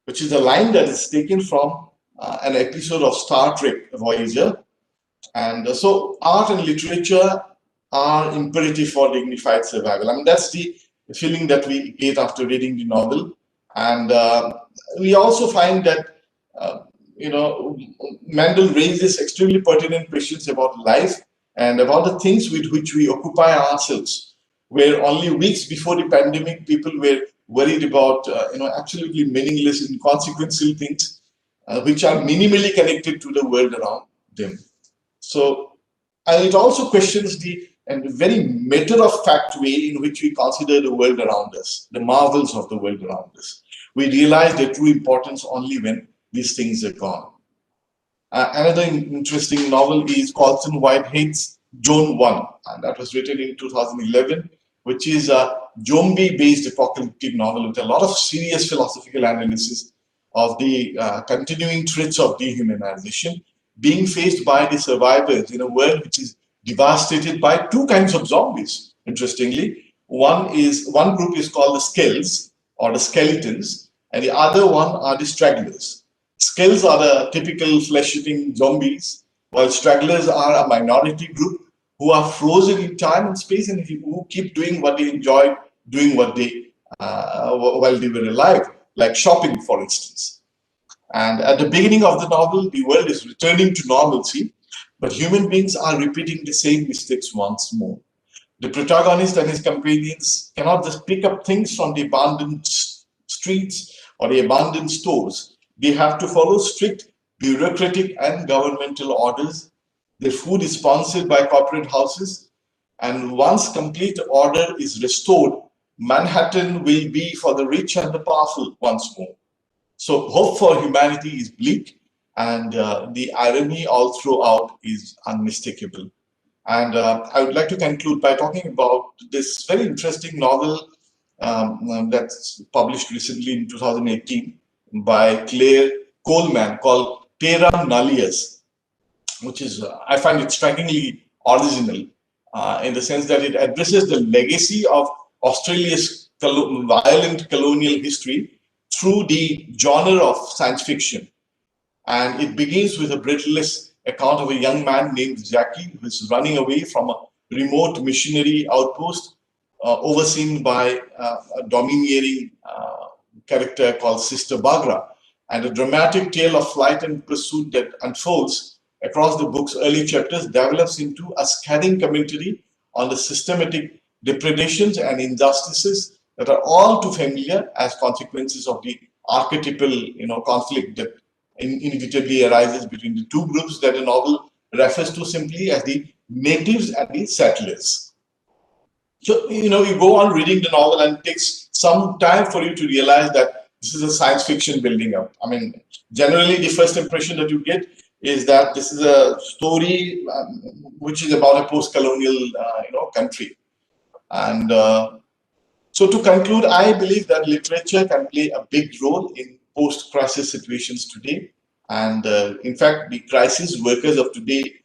which is a line that is taken from an episode of Star Trek Voyager. And so art and literature are imperative for dignified survival. I mean, that's the feeling that we get after reading the novel. And we also find that, Mandel raises extremely pertinent questions about life and about the things with which we occupy ourselves, where only weeks before the pandemic, people were worried about, absolutely meaningless, inconsequential things, which are minimally connected to the world around them. So, and it also questions the very matter-of-fact way in which we consider the world around us, the marvels of the world around us. We realize their true importance only when these things are gone. Another interesting novel is Colson Whitehead's Zone 1, and that was written in 2011, which is a zombie-based apocalyptic novel with a lot of serious philosophical analysis of the continuing threats of dehumanization being faced by the survivors in a world which is devastated by two kinds of zombies, interestingly. One group is called the Skells, or the Skeletons, and the other one are the Stragglers. Skells are the typical flesh-eating zombies, while Stragglers are a minority group who are frozen in time and space and who keep doing what they enjoyed doing while they were alive, like shopping, for instance. And at the beginning of the novel, the world is returning to normalcy, but human beings are repeating the same mistakes once more. The protagonist and his companions cannot just pick up things from the abandoned streets or the abandoned stores. They have to follow strict bureaucratic and governmental orders. Their food is sponsored by corporate houses. And once complete order is restored, Manhattan will be for the rich and the powerful once more. So hope for humanity is bleak, and the irony all throughout is unmistakable. And I would like to conclude by talking about this very interesting novel that's published recently in 2018 by Claire Coleman called Terra Nullius, which is, I find it strikingly original in the sense that it addresses the legacy of Australia's violent colonial history through the genre of science fiction. And it begins with a breathless account of a young man named Jackie who is running away from a remote missionary outpost overseen by a domineering character called Sister Bagra, and a dramatic tale of flight and pursuit that unfolds across the book's early chapters develops into a scathing commentary on the systematic depredations and injustices that are all too familiar as consequences of the archetypal conflict that inevitably arises between the two groups that the novel refers to simply as the natives and the settlers. So, you go on reading the novel and it takes some time for you to realize that this is a science fiction building up. I mean, generally the first impression that you get is that this is a story which is about a post-colonial, country. And so to conclude, I believe that literature can play a big role in post-crisis situations today. And in fact, the crisis workers of today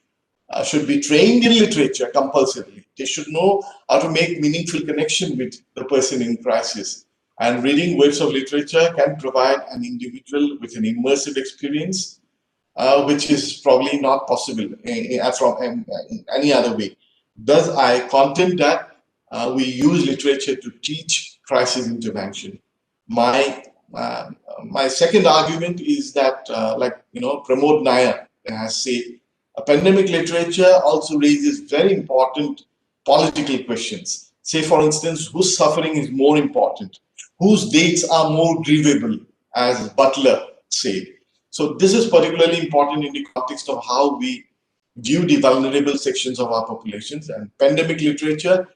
should be trained in literature compulsively. They should know how to make meaningful connection with the person in crisis. And reading works of literature can provide an individual with an immersive experience, which is probably not possible from any other way. Thus, I contend that we use literature to teach crisis intervention. My second argument is that, Pramod Nair has said, a pandemic literature also raises very important political questions. Say, for instance, whose suffering is more important? Whose dates are more grievable, as Butler said. So this is particularly important in the context of how we view the vulnerable sections of our populations. And pandemic literature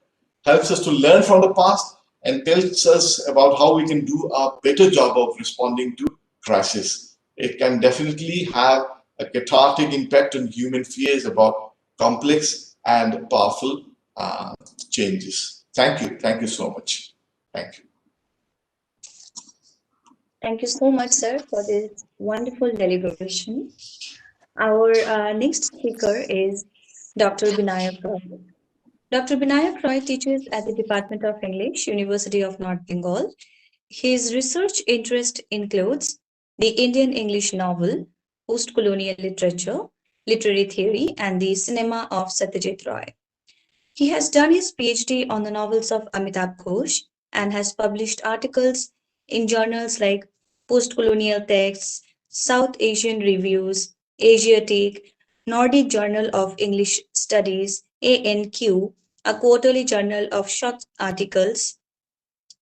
helps us to learn from the past and tells us about how we can do a better job of responding to crisis. It can definitely have a cathartic impact on human fears about complex and powerful changes. Thank you. Thank you so much. Thank you. Thank you so much, sir, for this wonderful deliberation. Our next speaker is Dr. Binayak Roy. Dr. Binayak Roy teaches at the Department of English, University of North Bengal. His research interest includes the Indian English novel, post-colonial literature, literary theory, and the cinema of Satyajit Roy. He has done his PhD on the novels of Amitabh Ghosh and has published articles in journals like Postcolonial Texts, South Asian Reviews, Asiatic, Nordic Journal of English Studies, ANQ, a quarterly journal of short articles,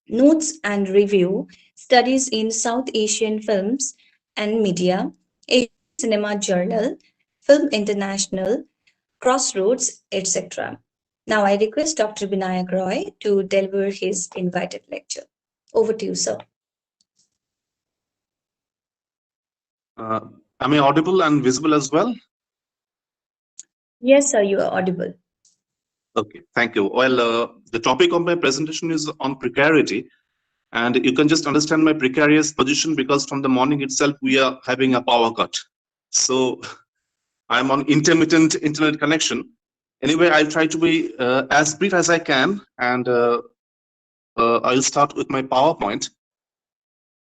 notes and review, studies in South Asian films and media, Asian Cinema Journal, Film International, Crossroads, etc. Now I request Dr. Binayak Roy to deliver his invited lecture. Over to you, sir. Am I audible and visible as well? Yes, sir, you are audible. Okay, thank you. Well, the topic of my presentation is on precarity. And you can just understand my precarious position because from the morning itself, we are having a power cut. So I'm on intermittent internet connection. Anyway, I'll try to be as brief as I can. And I'll start with my PowerPoint.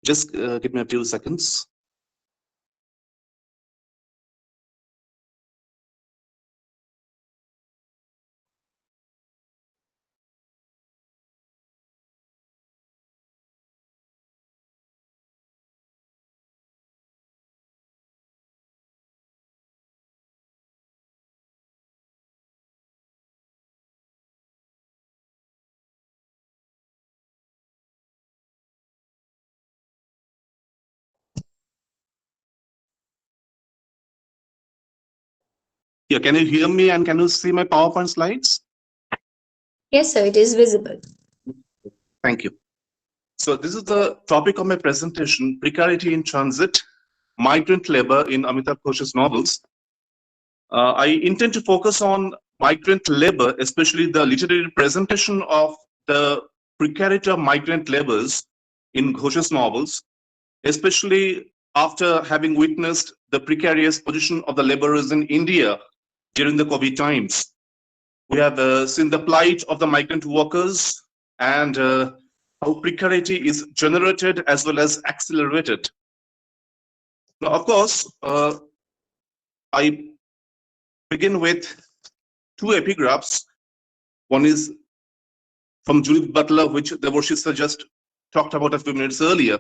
Just give me a few seconds. Yeah, can you hear me and can you see my PowerPoint slides? Yes, sir, it is visible. Thank you. So this is the topic of my presentation, Precarity in Transit, Migrant Labor in Amitabh Ghosh's novels. I intend to focus on migrant labor, especially the literary presentation of the precarity of migrant laborers in Ghosh's novels, especially after having witnessed the precarious position of the laborers in India during the COVID times. We have seen the plight of the migrant workers and how precarity is generated as well as accelerated. Now, of course, I begin with two epigraphs. One is from Judith Butler, which the Worshipper just talked about a few minutes earlier,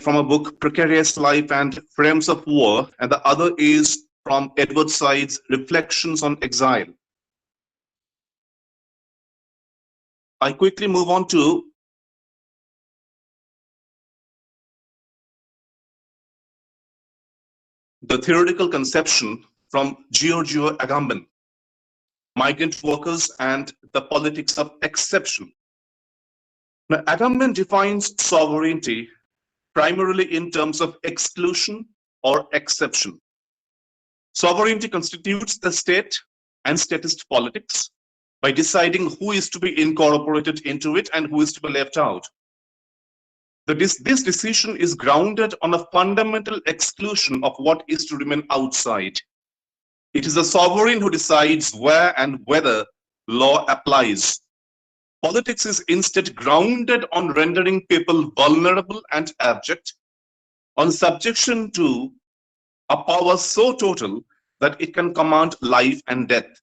from a book, Precarious Life and Frames of War, and the other is from Edward Said's Reflections on Exile. I quickly move on to the theoretical conception from Giorgio Agamben, Migrant Workers and the Politics of Exception. Now, Agamben defines sovereignty primarily in terms of exclusion or exception. Sovereignty constitutes the state and statist politics by deciding who is to be incorporated into it and who is to be left out. This decision is grounded on a fundamental exclusion of what is to remain outside. It is the sovereign who decides where and whether law applies. Politics is instead grounded on rendering people vulnerable and abject, on subjection to a power so total that it can command life and death.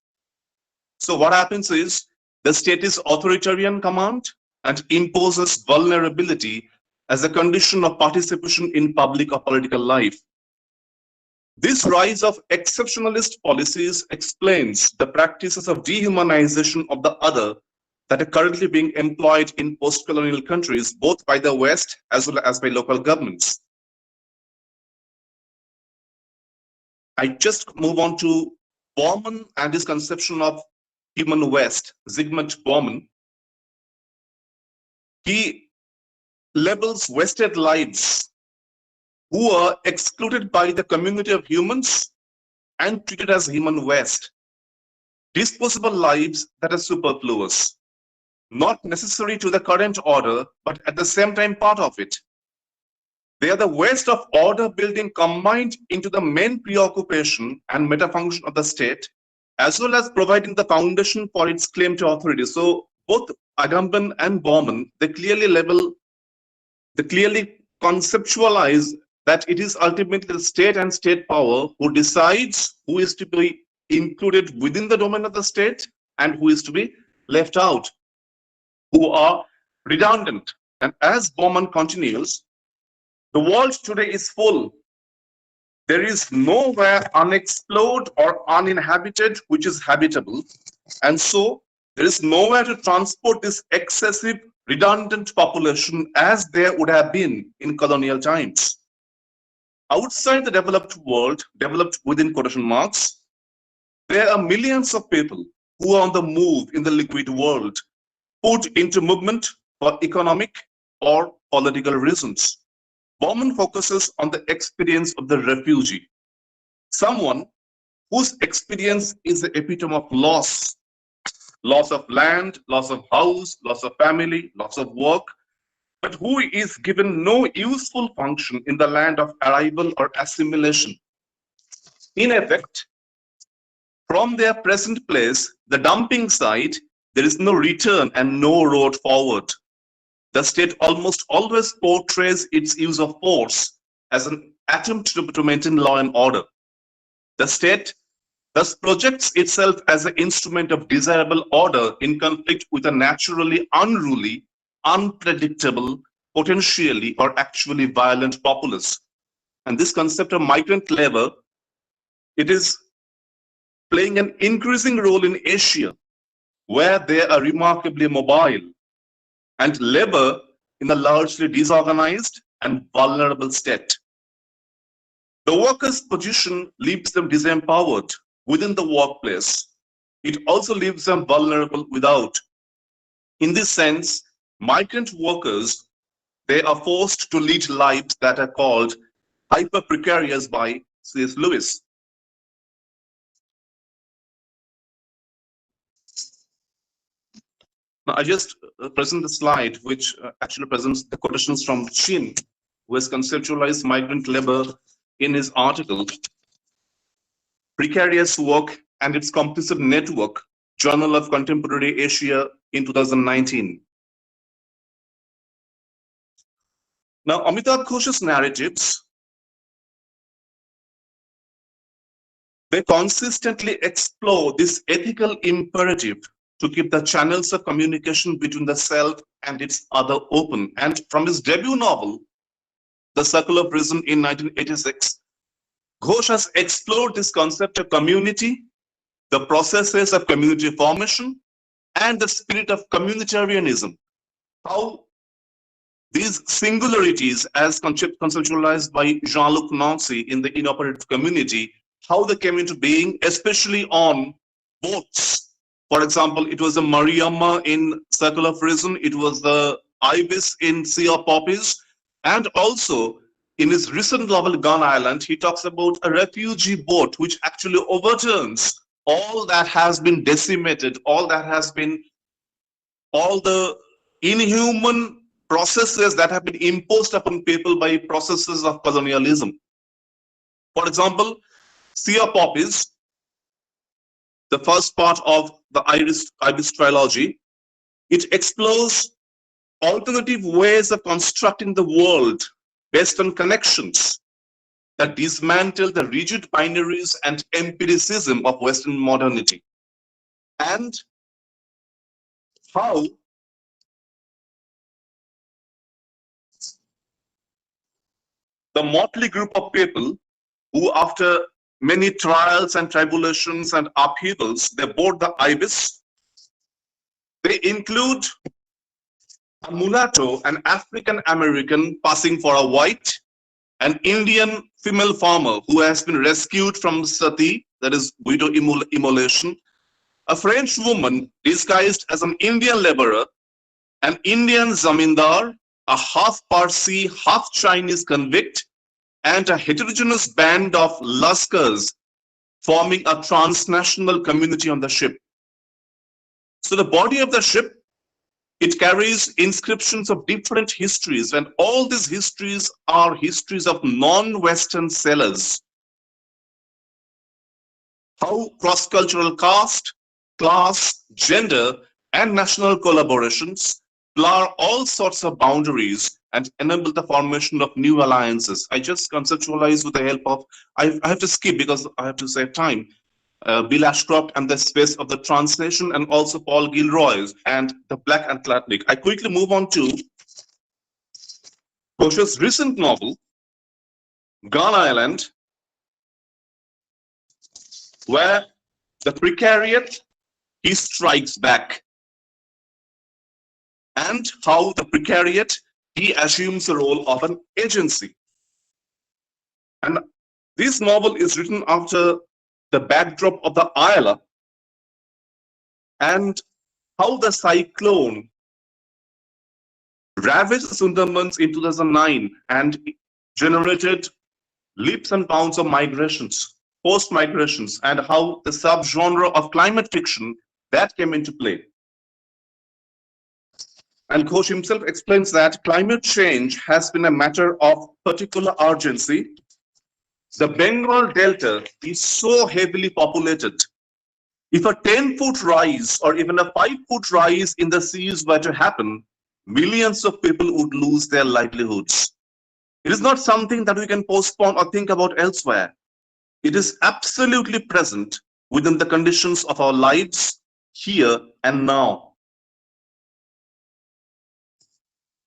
So what happens is the state is authoritarian command and imposes vulnerability as a condition of participation in public or political life. This rise of exceptionalist policies explains the practices of dehumanization of the other that are currently being employed in post-colonial countries, both by the West as well as by local governments. I just move on to Bauman and his conception of human West, Zygmunt Bauman. He labels wasted lives who are excluded by the community of humans and treated as human West. Disposable lives that are superfluous, not necessary to the current order, but at the same time part of it. They are the waste of order building combined into the main preoccupation and metafunction of the state as well as providing the foundation for its claim to authority. So both Agamben and Bauman, they clearly conceptualize that it is ultimately the state and state power who decides who is to be included within the domain of the state and who is to be left out, who are redundant. And as Bauman continues, the world today is full. There is nowhere unexplored or uninhabited which is habitable. And so there is nowhere to transport this excessive redundant population as there would have been in colonial times. Outside the developed world, developed within quotation marks, there are millions of people who are on the move in the liquid world, put into movement for economic or political reasons. Bauman focuses on the experience of the refugee, someone whose experience is the epitome of loss. Loss of land, loss of house, loss of family, loss of work, but who is given no useful function in the land of arrival or assimilation. In effect, from their present place, the dumping site, there is no return and no road forward. The state almost always portrays its use of force as an attempt to maintain law and order. The state thus projects itself as an instrument of desirable order in conflict with a naturally unruly, unpredictable, potentially or actually violent populace. And this concept of migrant labor, it is playing an increasing role in Asia, where they are remarkably mobile, and labor in a largely disorganized and vulnerable state. The workers' position leaves them disempowered within the workplace. It also leaves them vulnerable without. In this sense, migrant workers, they are forced to lead lives that are called hyper-precarious by C.S. Lewis. Now, I just present the slide which actually presents the quotations from Chin, who has conceptualized migrant labor in his article, Precarious Work and its Complicit Network, Journal of Contemporary Asia in 2019. Now, Amitabh Ghosh's narratives, they consistently explore this ethical imperative to keep the channels of communication between the self and its other open. And from his debut novel, The Circle of Reason in 1986, Ghosh has explored this concept of community, the processes of community formation, and the spirit of communitarianism. How these singularities, as conceptualized by Jean-Luc Nancy in the inoperative community, how they came into being, especially on boats. For example, it was the Mariamma in Circle of Reason, it was the Ibis in Sea of Poppies, and also in his recent novel Gun Island, he talks about a refugee boat which actually overturns all that has been decimated, all the inhuman processes that have been imposed upon people by processes of colonialism. For example, Sea of Poppies, the first part of the Ibis trilogy, it explores alternative ways of constructing the world based on connections that dismantle the rigid binaries and empiricism of Western modernity. And how the motley group of people who, after many trials and tribulations and upheavals, they board the Ibis. They include a mulatto, an African American passing for a white, an Indian female farmer who has been rescued from sati, that is widow immolation, a French woman disguised as an Indian laborer, an Indian zamindar, a half Parsi, half Chinese convict, and a heterogeneous band of Lascars forming a transnational community on the ship. So the body of the ship, it carries inscriptions of different histories, and all these histories are histories of non-Western sailors. how cross-cultural caste, class, gender, and national collaborations blur all sorts of boundaries and enable the formation of new alliances. I just conceptualize with the help of, I have to skip because I have to save time. Bill Ashcroft and the Space of the Translation, and also Paul Gilroy's and the Black Atlantic. I quickly move on to Ghosh's recent novel, Gun Island, where the precariat, he strikes back, and how the precariat, he assumes the role of an agency. And this novel is written after the backdrop of the Ayala, and how the cyclone ravaged Sundarbans in 2009 and generated leaps and bounds of migrations, post-migrations, and how the subgenre of climate fiction that came into play. And Ghosh himself explains that climate change has been a matter of particular urgency. The Bengal Delta is so heavily populated. If a 10-foot rise or even a 5-foot rise in the seas were to happen, millions of people would lose their livelihoods. It is not something that we can postpone or think about elsewhere. It is absolutely present within the conditions of our lives here and now.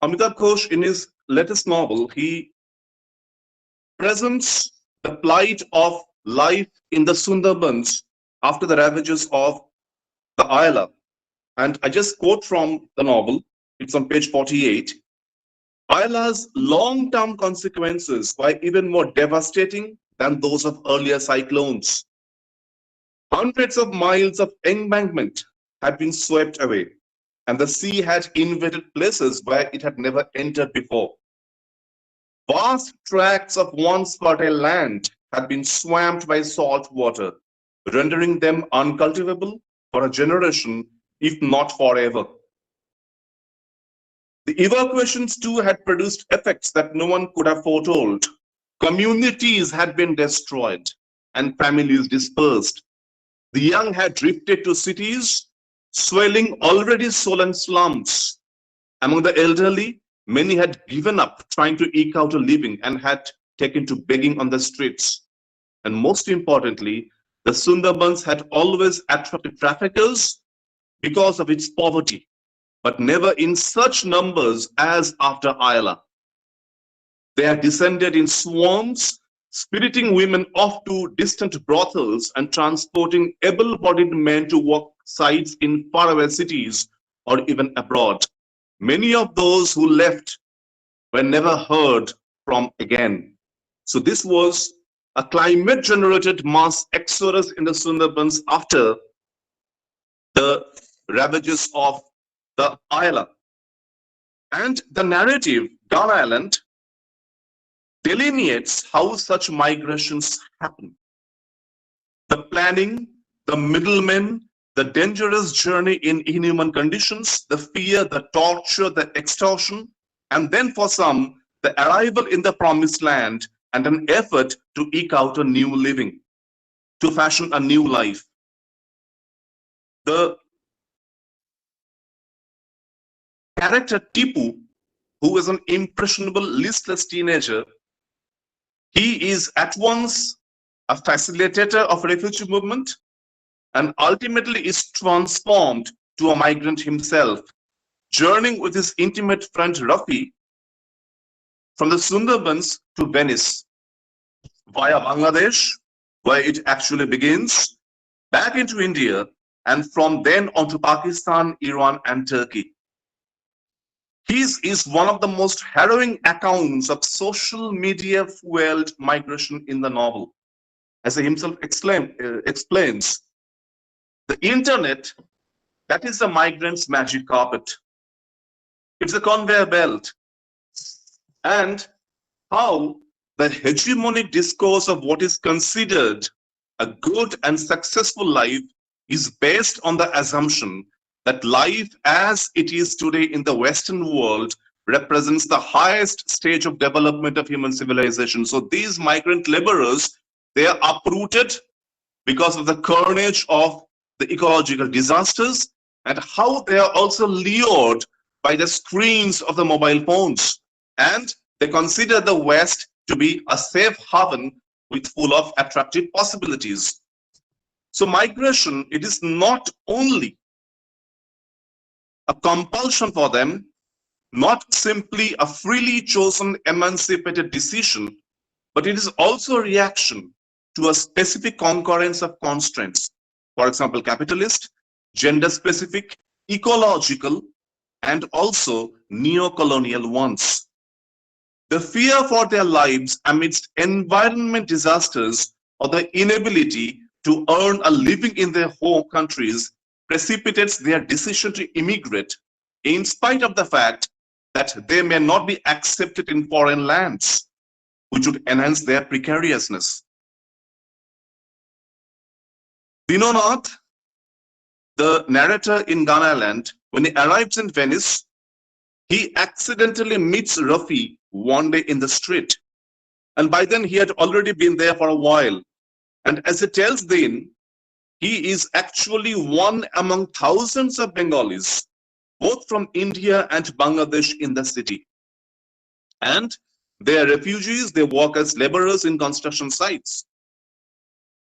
Amitabh Ghosh, in his latest novel, he presents the plight of life in the Sundarbans after the ravages of the Ayala. And I just quote from the novel, it's on page 48. Ayala's long-term consequences were even more devastating than those of earlier cyclones. Hundreds of miles of embankment had been swept away, and the sea had invaded places where it had never entered before. Vast tracts of once fertile land had been swamped by salt water, rendering them uncultivable for a generation, if not forever. The evacuations too had produced effects that no one could have foretold. Communities had been destroyed and families dispersed. The young had drifted to cities, swelling already swollen slums. Among the elderly, many had given up trying to eke out a living and had taken to begging on the streets. And most importantly, the Sundarbans had always attracted traffickers because of its poverty, but never in such numbers as after Ayala. They had descended in swarms, spiriting women off to distant brothels and transporting able-bodied men to work sites in faraway cities or even abroad. Many of those who left were never heard from again. So this was a climate-generated mass exodus in the Sundarbans after the ravages of the Ayala. And the narrative, Gun Island, delineates how such migrations happen. The planning, the middlemen, the dangerous journey in inhuman conditions, the fear, the torture, the extortion, and then for some, the arrival in the promised land and an effort to eke out a new living, to fashion a new life. The character Tipu, who is an impressionable, listless teenager, he is at once a facilitator of refugee movement and ultimately is transformed to a migrant himself, journeying with his intimate friend Rafi from the Sundarbans to Venice, via Bangladesh, where it actually begins, back into India, and from then on to Pakistan, Iran, and Turkey. His is one of the most harrowing accounts of social media fueled migration in the novel. As he himself explains, the internet, that is the migrant's magic carpet. It's a conveyor belt. And how the hegemonic discourse of what is considered a good and successful life is based on the assumption that life as it is today in the Western world represents the highest stage of development of human civilization. So these migrant laborers, they are uprooted because of the carnage of the ecological disasters, and how they are also lured by the screens of the mobile phones, and they consider the West to be a safe haven with full of attractive possibilities. So migration, it is not only a compulsion for them, not simply a freely chosen emancipated decision, but it is also a reaction to a specific concurrence of constraints. For example, capitalist, gender-specific, ecological, and also neo-colonial ones. The fear for their lives amidst environment disasters or the inability to earn a living in their home countries precipitates their decision to immigrate, in spite of the fact that they may not be accepted in foreign lands, which would enhance their precariousness. Dinanath, the narrator in Ghana Land, when he arrives in Venice, he accidentally meets Rafi one day in the street. And by then he had already been there for a while. And as he tells Din, he is actually one among thousands of Bengalis, both from India and Bangladesh in the city. And they are refugees, they work as laborers in construction sites.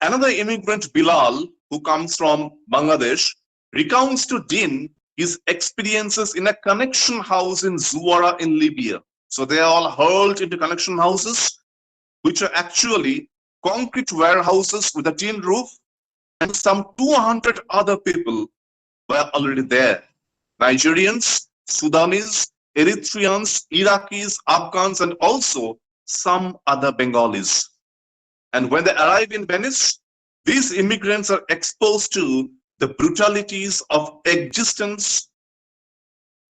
Another immigrant, Bilal, who comes from Bangladesh, recounts to Din his experiences in a connection house in Zuwara in Libya. So they are all hurled into connection houses, which are actually concrete warehouses with a tin roof, and some 200 other people were already there. Nigerians, Sudanese, Eritreans, Iraqis, Afghans, and also some other Bengalis. And when they arrive in Venice, these immigrants are exposed to the brutalities of existence,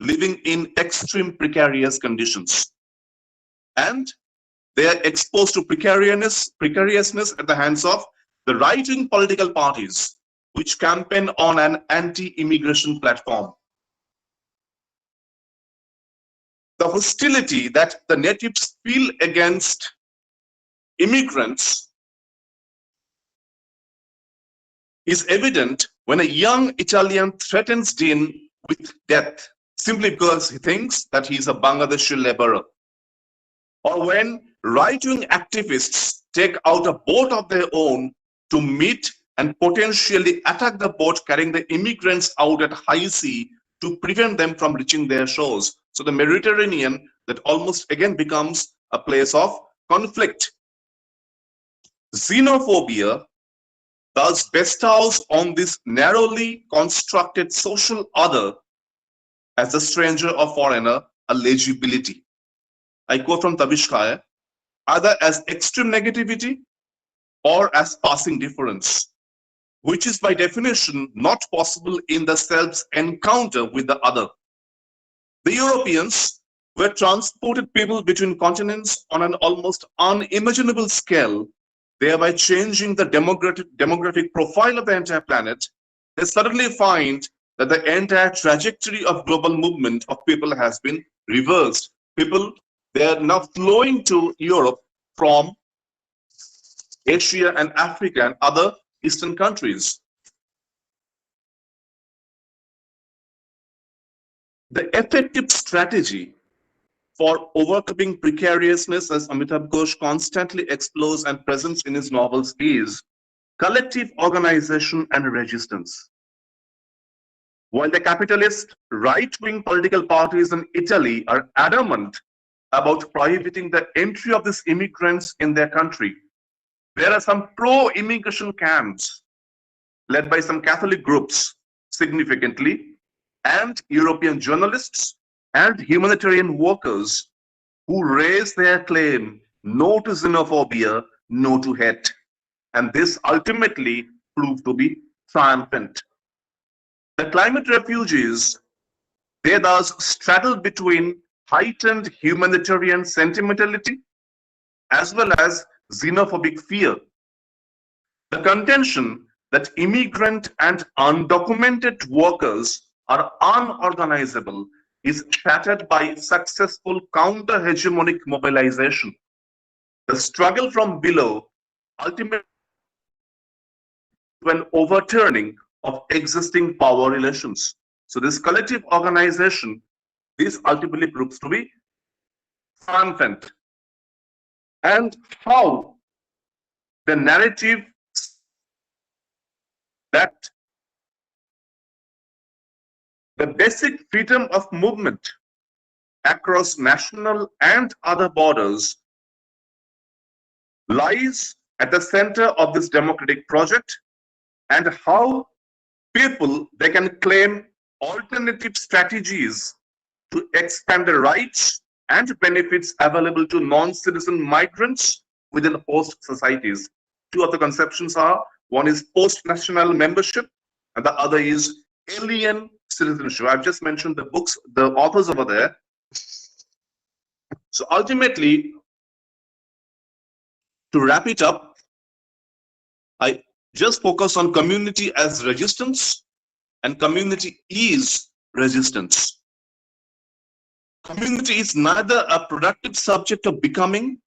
living in extreme precarious conditions. And they are exposed to precariousness at the hands of the right-wing political parties, which campaign on an anti-immigration platform. The hostility that the natives feel against immigrants is evident when a young Italian threatens Din with death simply because he thinks that he is a Bangladeshi laborer. Or when right-wing activists take out a boat of their own to meet and potentially attack the boat carrying the immigrants out at high sea to prevent them from reaching their shores. So the Mediterranean that almost again becomes a place of conflict. Xenophobia thus bestows on this narrowly constructed social other as a stranger or foreigner a legibility. I quote from Tabish Khaya, either as extreme negativity or as passing difference, which is by definition not possible in the self's encounter with the other. The Europeans were transported people between continents on an almost unimaginable scale, thereby changing the demographic profile of the entire planet. They suddenly find that the entire trajectory of global movement of people has been reversed. People, they are now flowing to Europe from Asia and Africa and other Eastern countries. The effective strategy for overcoming precariousness, as Amitabh Ghosh constantly explores and presents in his novels, is collective organization and resistance. While the capitalist right-wing political parties in Italy are adamant about prohibiting the entry of these immigrants in their country, there are some pro-immigration camps led by some Catholic groups significantly, and European journalists and humanitarian workers who raise their claim no to xenophobia, no to hate. And this ultimately proved to be triumphant. The climate refugees, they thus straddle between heightened humanitarian sentimentality as well as xenophobic fear. The contention that immigrant and undocumented workers are unorganizable is shattered by successful counter-hegemonic mobilization. The struggle from below ultimately to an overturning of existing power relations. So this collective organization, this ultimately proves to be triumphant. And how the narrative that the basic freedom of movement across national and other borders lies at the center of this democratic project, and how people, they can claim alternative strategies to expand the rights and benefits available to non-citizen migrants within host societies. Two of the conceptions are, one is post-national membership and the other is alien citizenship. I've just mentioned the books, the authors over there. So ultimately, to wrap it up, I just focus on community as resistance, and community is resistance. Community is neither a productive subject of becoming,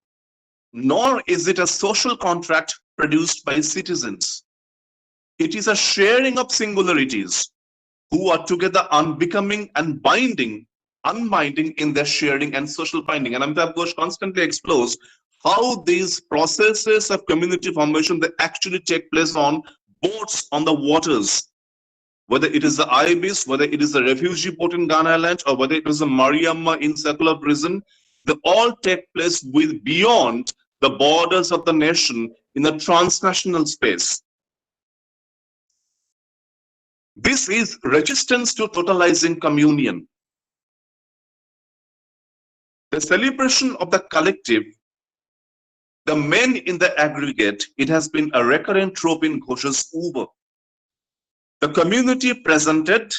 nor is it a social contract produced by citizens. It is a sharing of singularities who are together unbecoming and unbinding in their sharing and social binding. And Amitabh Ghosh constantly explores how these processes of community formation, they actually take place on boats on the waters. Whether it is the Ibis, whether it is the refugee boat in Ghana Island, or whether it is the Mariamma in Circular Prison, they all take place with beyond the borders of the nation in a transnational space. This is resistance to totalizing communion. The celebration of the collective, the men in the aggregate, it has been a recurrent trope in Ghosh's oeuvre. The community presented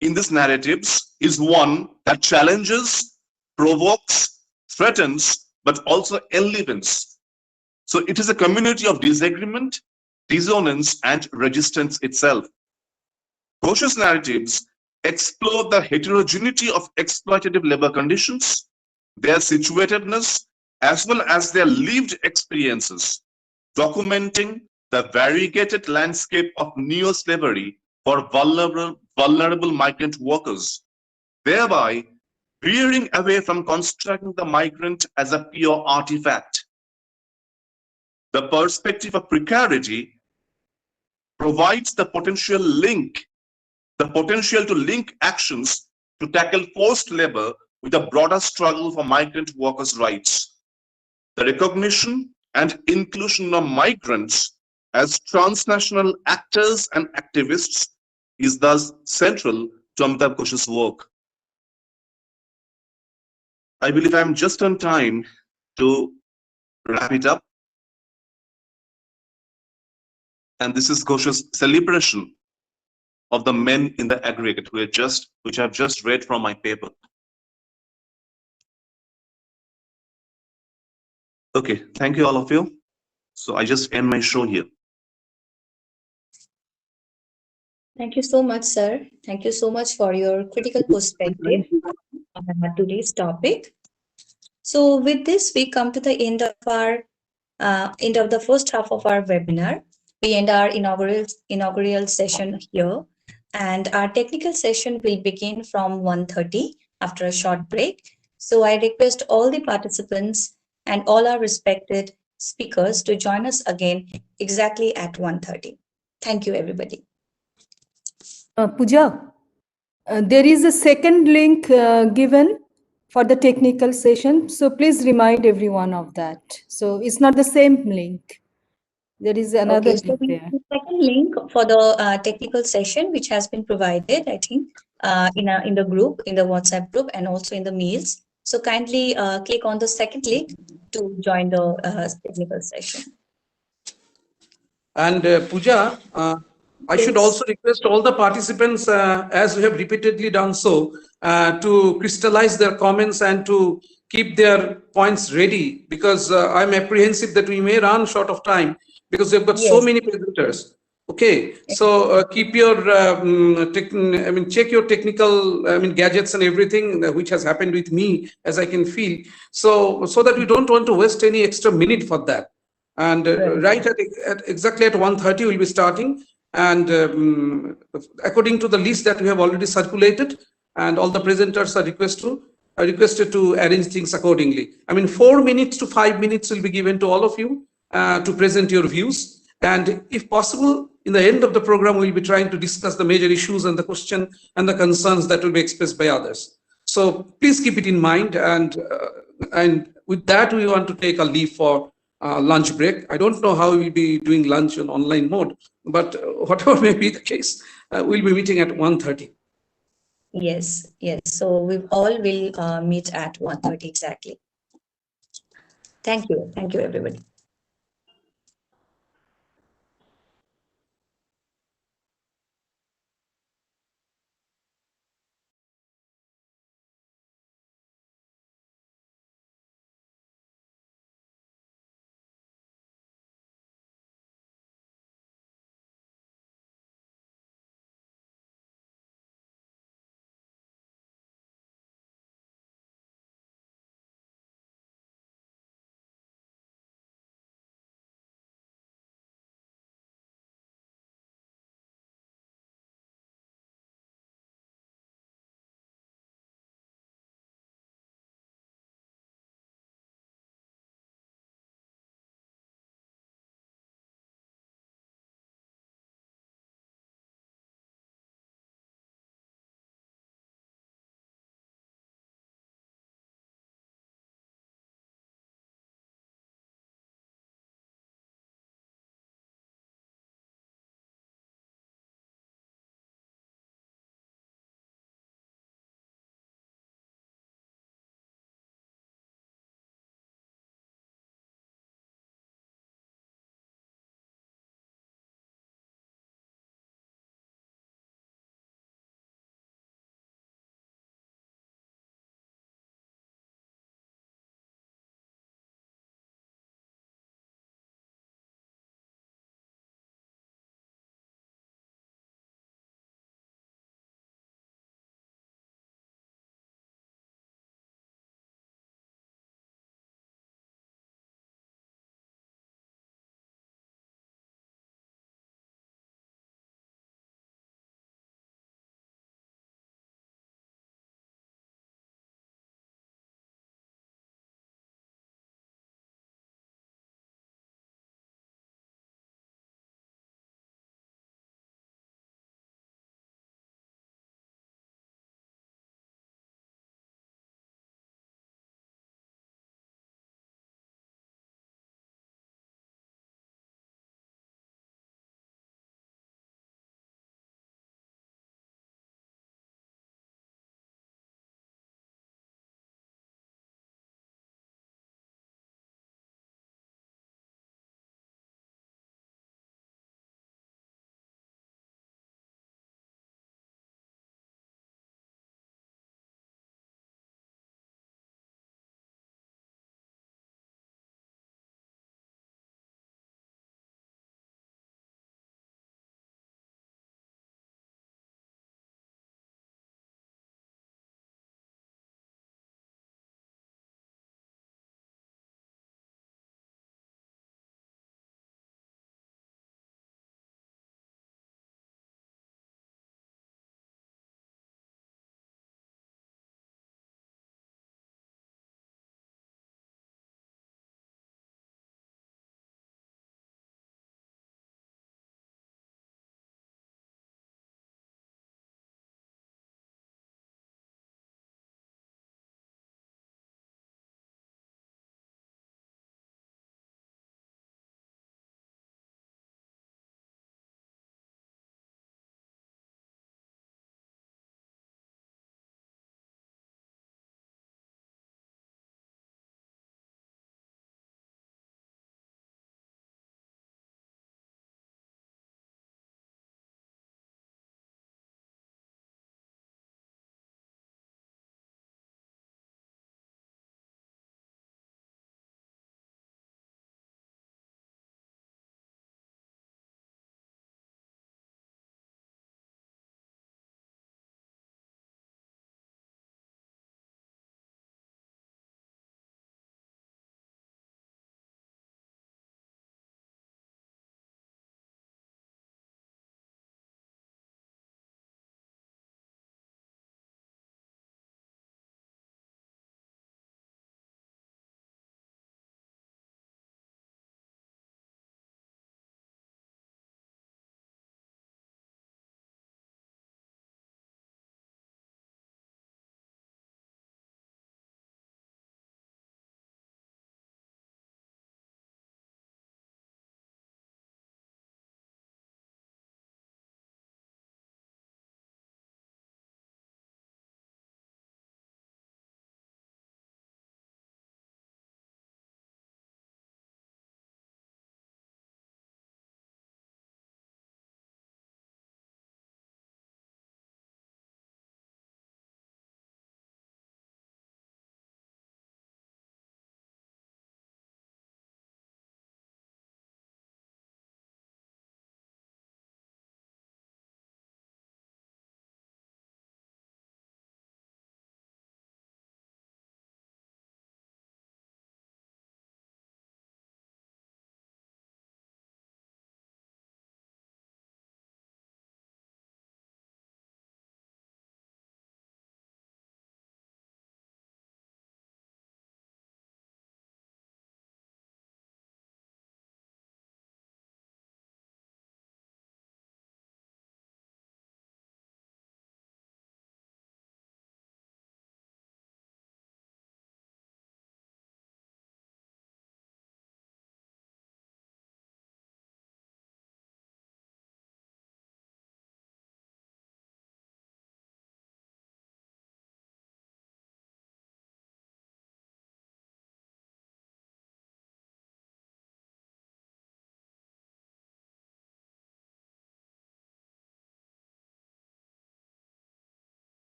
in these narratives is one that challenges, provokes, threatens, but also elevates. So it is a community of disagreement, dissonance, and resistance itself. Ghosh's narratives explore the heterogeneity of exploitative labor conditions, their situatedness, as well as their lived experiences, documenting the variegated landscape of neo-slavery for vulnerable migrant workers, thereby veering away from constructing the migrant as a pure artifact. The perspective of precarity provides the potential to link actions to tackle forced labor with a broader struggle for migrant workers' rights. The recognition and inclusion of migrants as transnational actors and activists is thus central to Amitabh Ghosh's work. I believe I'm just on time to wrap it up. And this is Ghosh's celebration of the men in the aggregate, which I've just read from my paper. Okay, thank you all of you. So I just end my show here. Thank you so much, sir. Thank you so much for your critical perspective on today's topic. So with this, we come to the end of the first half of our webinar. We end our inaugural session here, and our technical session will begin from 1:30 after a short break. So I request all the participants and all our respected speakers to join us again exactly at 1:30. Thank you, everybody. Puja, there is a second link given for the technical session. So please remind everyone of that. So it's not the same link. There is another link there. The second link for the technical session, which has been provided, I think, in the group, in the WhatsApp group, and also in the mails. So kindly click on the second link to join the technical session. And Puja, I should also request all the participants, as we have repeatedly done so, to crystallize their comments and to keep their points ready, because I'm apprehensive that we may run short of time because we've got so many presenters. Okay, so keep your, check your technical, gadgets and everything, which has happened with me, as I can feel. So that we don't want to waste any extra minute for that. And right at exactly at 1:30, we'll be starting. And according to the list that we have already circulated, and all the presenters are requested to arrange things accordingly. I mean, 4 minutes to 5 minutes will be given to all of you to present your views. And if possible, in the end of the program, we'll be trying to discuss the major issues and the question and the concerns that will be expressed by others. So please keep it in mind. And with that, we want to take a leave for lunch break. I don't know how we'll be doing lunch on online mode, but whatever may be the case, we'll be meeting at 1:30. Yes, yes. So we all will meet at 1:30 exactly. Thank you. Thank you, everybody.